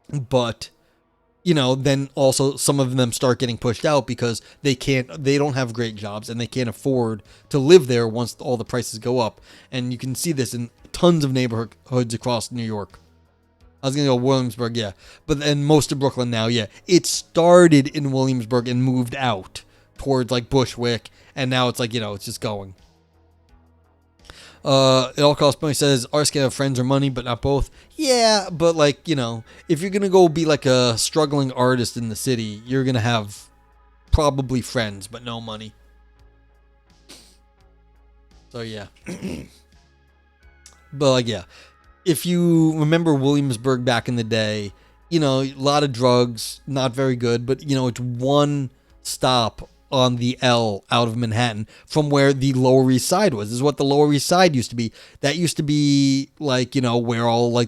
but then also some of them start getting pushed out because they don't have great jobs and they can't afford to live there once all the prices go up. And you can see this in tons of neighborhoods across New York. I was going to go Williamsburg, yeah. But then most of Brooklyn now, yeah. It started in Williamsburg and moved out towards Bushwick, and now it's it's just going. It all costs money, says artists can have friends or money, but not both. Yeah, but if you're gonna go be a struggling artist in the city, you're gonna have probably friends, but no money. So yeah. But yeah, if you remember Williamsburg back in the day, a lot of drugs, not very good, but it's one stop on the L out of Manhattan from where the Lower East Side was. This is what the Lower East Side used to be. That used to be where all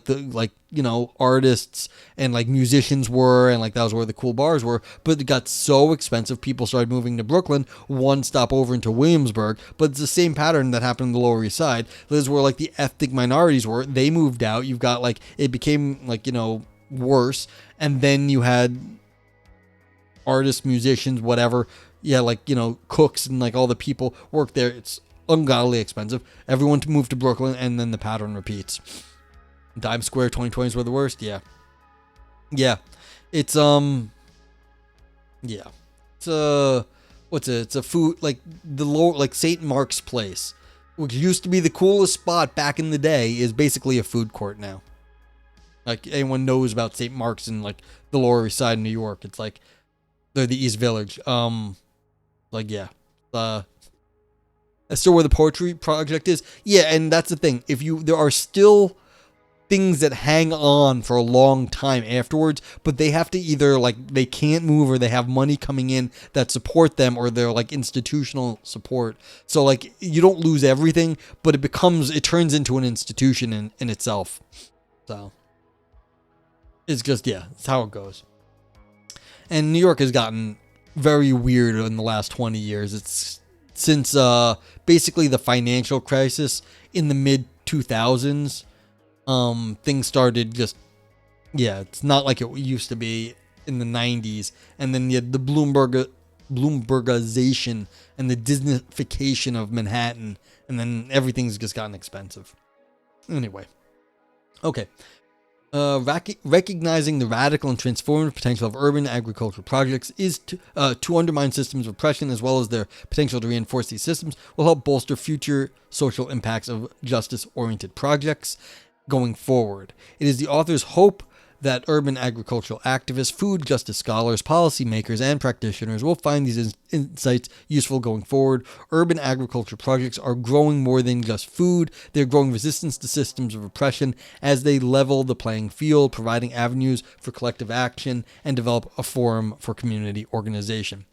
artists and musicians were, and that was where the cool bars were. But it got so expensive, people started moving to Brooklyn, one stop over into Williamsburg. But it's the same pattern that happened in the Lower East Side. This is where the ethnic minorities were. They moved out. You've got it became worse, and then you had artists, musicians, whatever. Yeah, cooks and all the people work there. It's ungodly expensive. Everyone moved to Brooklyn, and then the pattern repeats. Times Square 2020s were the worst. Yeah. Yeah. It's yeah. It's what's it? It's a food the lower St. Mark's Place, which used to be the coolest spot back in the day, is basically a food court now. Anyone knows about St. Mark's in the Lower East Side of New York. It's they're the East Village. Yeah. That's still where the poetry project is. Yeah, and that's the thing. There are still things that hang on for a long time afterwards, but they have to either like they can't move or they have money coming in that support them, or they're like institutional support. So like you don't lose everything, but it turns into an institution in itself. So it's just, yeah, it's how it goes. And New York has gotten very weird in the last 20 years. It's since basically the financial crisis in the mid 2000s. Things started just, yeah, it's not like it used to be in the 90s. And then you had the Bloombergization and the Disneyfication of Manhattan. And then everything's just gotten expensive. Anyway. Okay. Recognizing the radical and transformative potential of urban agricultural projects is to undermine systems of oppression, as well as their potential to reinforce these systems, will help bolster future social impacts of justice-oriented projects going forward. It is the author's hope that urban agricultural activists, food justice scholars, policymakers, and practitioners will find these insights useful going forward. Urban agriculture projects are growing more than just food. They're growing resistance to systems of oppression as they level the playing field, providing avenues for collective action, and develop a forum for community organization.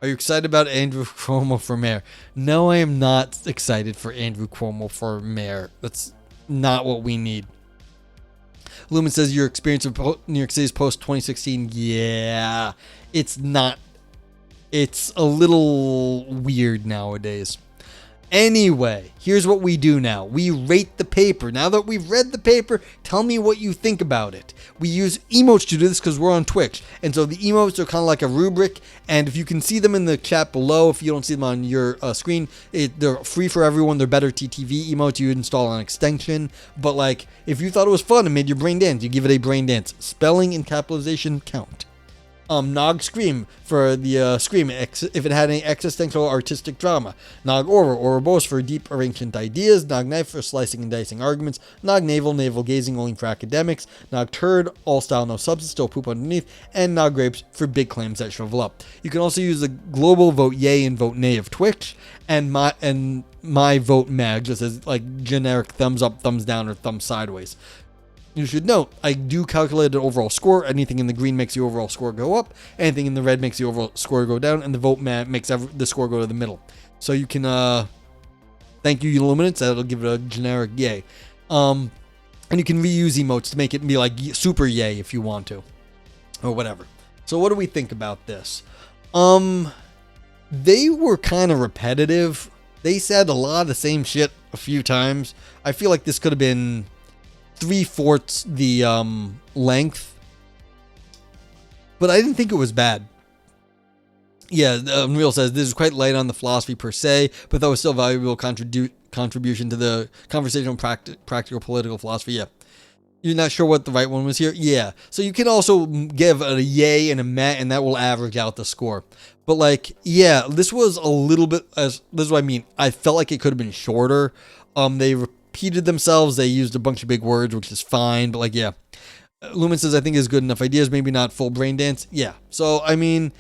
Are you excited about Andrew Cuomo for mayor? No, I am not excited for Andrew Cuomo for mayor. That's not what we need. Lumen says your experience of New York City's post 2016. Yeah, it's not. It's a little weird nowadays. Anyway, here's what we do now. We rate the paper. Now that we've read the paper, tell me what you think about it. We use emotes to do this because we're on Twitch. And so the emotes are kind of like a rubric. And if you can see them in the chat below, if you don't see them on your screen, they're free for everyone. They're better TTV emotes. You install an extension. But like, if you thought it was fun and made your brain dance, you give it a brain dance. Spelling and capitalization count. Nog Scream for the Scream if it had any existential artistic drama. Nog Ouroboros for deep or ancient ideas. Nog Knife for slicing and dicing arguments. Nog Navel gazing only for academics. Nog Turd, all style no substance, still poop underneath. And Nog Grapes for big claims that shrivel up. You can also use the global vote yay and vote nay of Twitch, and my vote mag just as like generic thumbs up, thumbs down, or thumbs sideways. You should note, I do calculate an overall score. Anything in the green makes the overall score go up. Anything in the red makes the overall score go down. And the vote makes the score go to the middle. So you can, thank you, Illuminates. That'll give it a generic yay. And you can reuse emotes to make it be like super yay if you want to. Or whatever. So what do we think about this? They were kind of repetitive. They said a lot of the same shit a few times. I feel like this could have been 3/4 the length, but I didn't think it was bad. Yeah, Unreal says this is quite light on the philosophy per se, but that was still a valuable contribution to the conversation on practical political philosophy. Yeah, you're not sure what the right one was here. Yeah, so you can also give a yay and a meh, and that will average out the score. But like, yeah, this was a little bit. This is what I mean. I felt like it could have been shorter. They repeated themselves. They used a bunch of big words, which is fine. But like, yeah, Lumen says I think is good enough ideas. Maybe not full brain dance. Yeah. So I mean,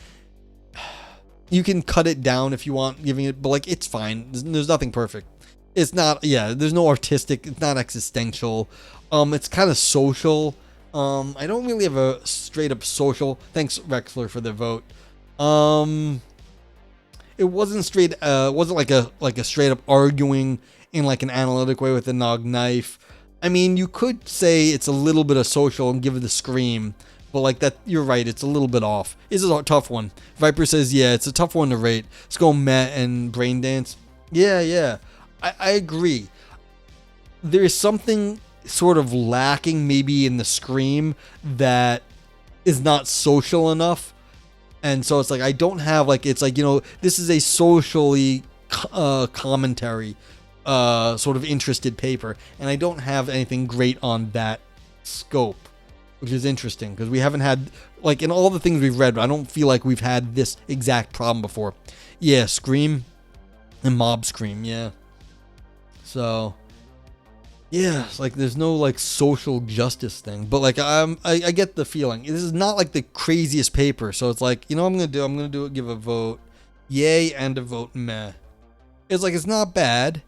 you can cut it down if you want, giving it, but like it's fine. There's nothing perfect. It's not. Yeah. There's no artistic. It's not existential. It's kind of social. I don't really have a straight up social. Thanks Rexler for the vote. It wasn't straight. It wasn't like a straight up arguing in like an analytic way with the Nog Knife. I mean, you could say it's a little bit of social and give it the Scream, but like that, you're right, it's a little bit off. This is a tough one. Viper says, yeah, it's a tough one to rate. Let's go Matt and Brain Dance. Yeah. I agree. There is something sort of lacking maybe in the Scream that is not social enough. And so it's like, I don't have like, it's like, you know, this is a socially commentary sort of interested paper, and I don't have anything great on that scope, which is interesting because we haven't had, like, in all the things we've read, I don't feel like we've had this exact problem before. Yeah, Scream and Mob Scream, yeah. So yeah, it's like there's no like social justice thing, but like I get the feeling this is not like the craziest paper, so it's like, you know what I'm gonna do it, give a vote yay and a vote meh. It's like, it's not bad.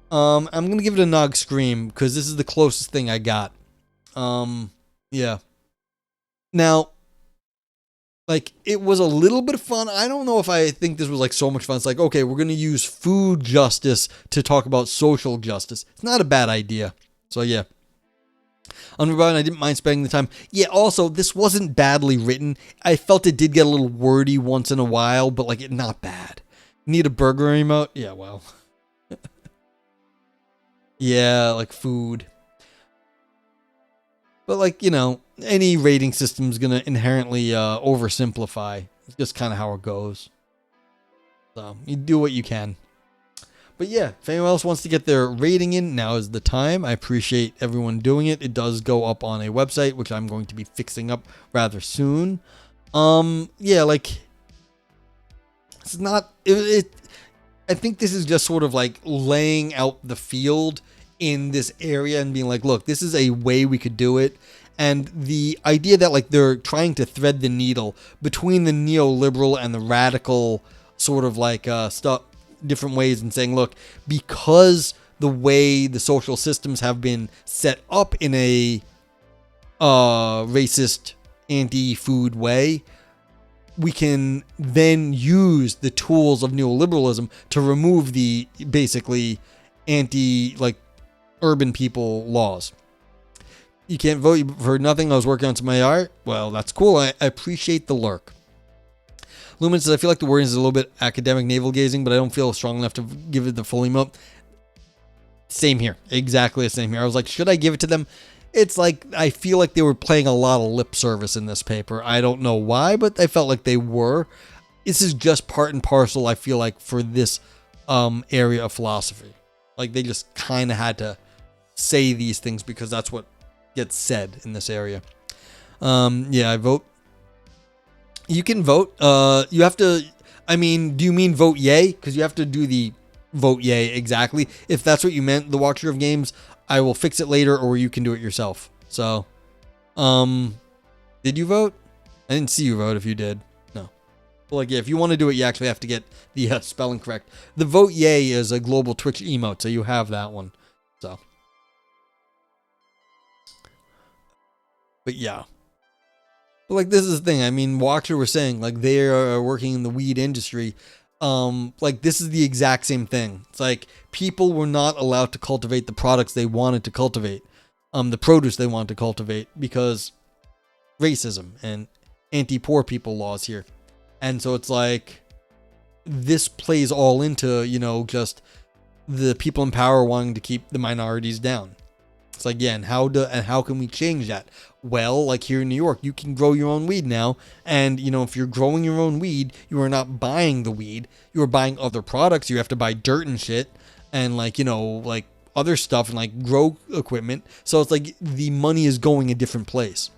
I'm gonna give it a Nog Scream because this is the closest thing I got. Yeah. Now, like, it was a little bit of fun. I don't know if I think this was like so much fun. It's like, okay, we're going to use food justice to talk about social justice. It's not a bad idea. So yeah. Unrefined, I didn't mind spending the time. Yeah, also, this wasn't badly written. I felt it did get a little wordy once in a while, but like, not bad. Need a burger emote? Yeah, well. Yeah, like food. But like, any rating system is going to inherently oversimplify. It's just kind of how it goes. So you do what you can. But yeah, if anyone else wants to get their rating in, now is the time. I appreciate everyone doing it. It does go up on a website, which I'm going to be fixing up rather soon. Yeah, like, it's not, I think this is just sort of like laying out the field in this area and being like, look, this is a way we could do it. And the idea that like they're trying to thread the needle between the neoliberal and the radical sort of like stuff, different ways, and saying, look, because the way the social systems have been set up in a racist, anti-food way, we can then use the tools of neoliberalism to remove the basically anti, like, urban people laws. You can't vote for nothing. I was working on some art. Well, that's cool. I appreciate the lurk. Lumen says, I feel like the wording is a little bit academic navel gazing, but I don't feel strong enough to give it the full emote. Same here. Exactly the same here. I was like, should I give it to them? It's like, I feel like they were playing a lot of lip service in this paper. I don't know why, but I felt like they were. This is just part and parcel, I feel like, for this area of philosophy. Like, they just kind of had to say these things because that's what gets said in this area. Yeah, I vote. You can vote. You have to, I mean, do you mean vote yay? Because you have to do the vote yay exactly. If that's what you meant, the Watcher of Games, I will fix it later, or you can do it yourself. So, did you vote? I didn't see you vote if you did. No. Well, like, yeah, if you want to do it, you actually have to get the spelling correct. The vote yay is a global Twitch emote, so you have that one. So. But yeah. But like, this is the thing. I mean, Watcher was saying, like, they are working in the weed industry. Like, this is the exact same thing. It's like people were not allowed to cultivate the products they wanted to cultivate, the produce they wanted to cultivate, because racism and anti-poor people laws here. And so it's like, this plays all into, just the people in power wanting to keep the minorities down. It's like, yeah, and how can we change that? Well, like here in New York, you can grow your own weed now. And, if you're growing your own weed, you are not buying the weed. You are buying other products. You have to buy dirt and shit and like other stuff and like grow equipment. So it's like the money is going a different place.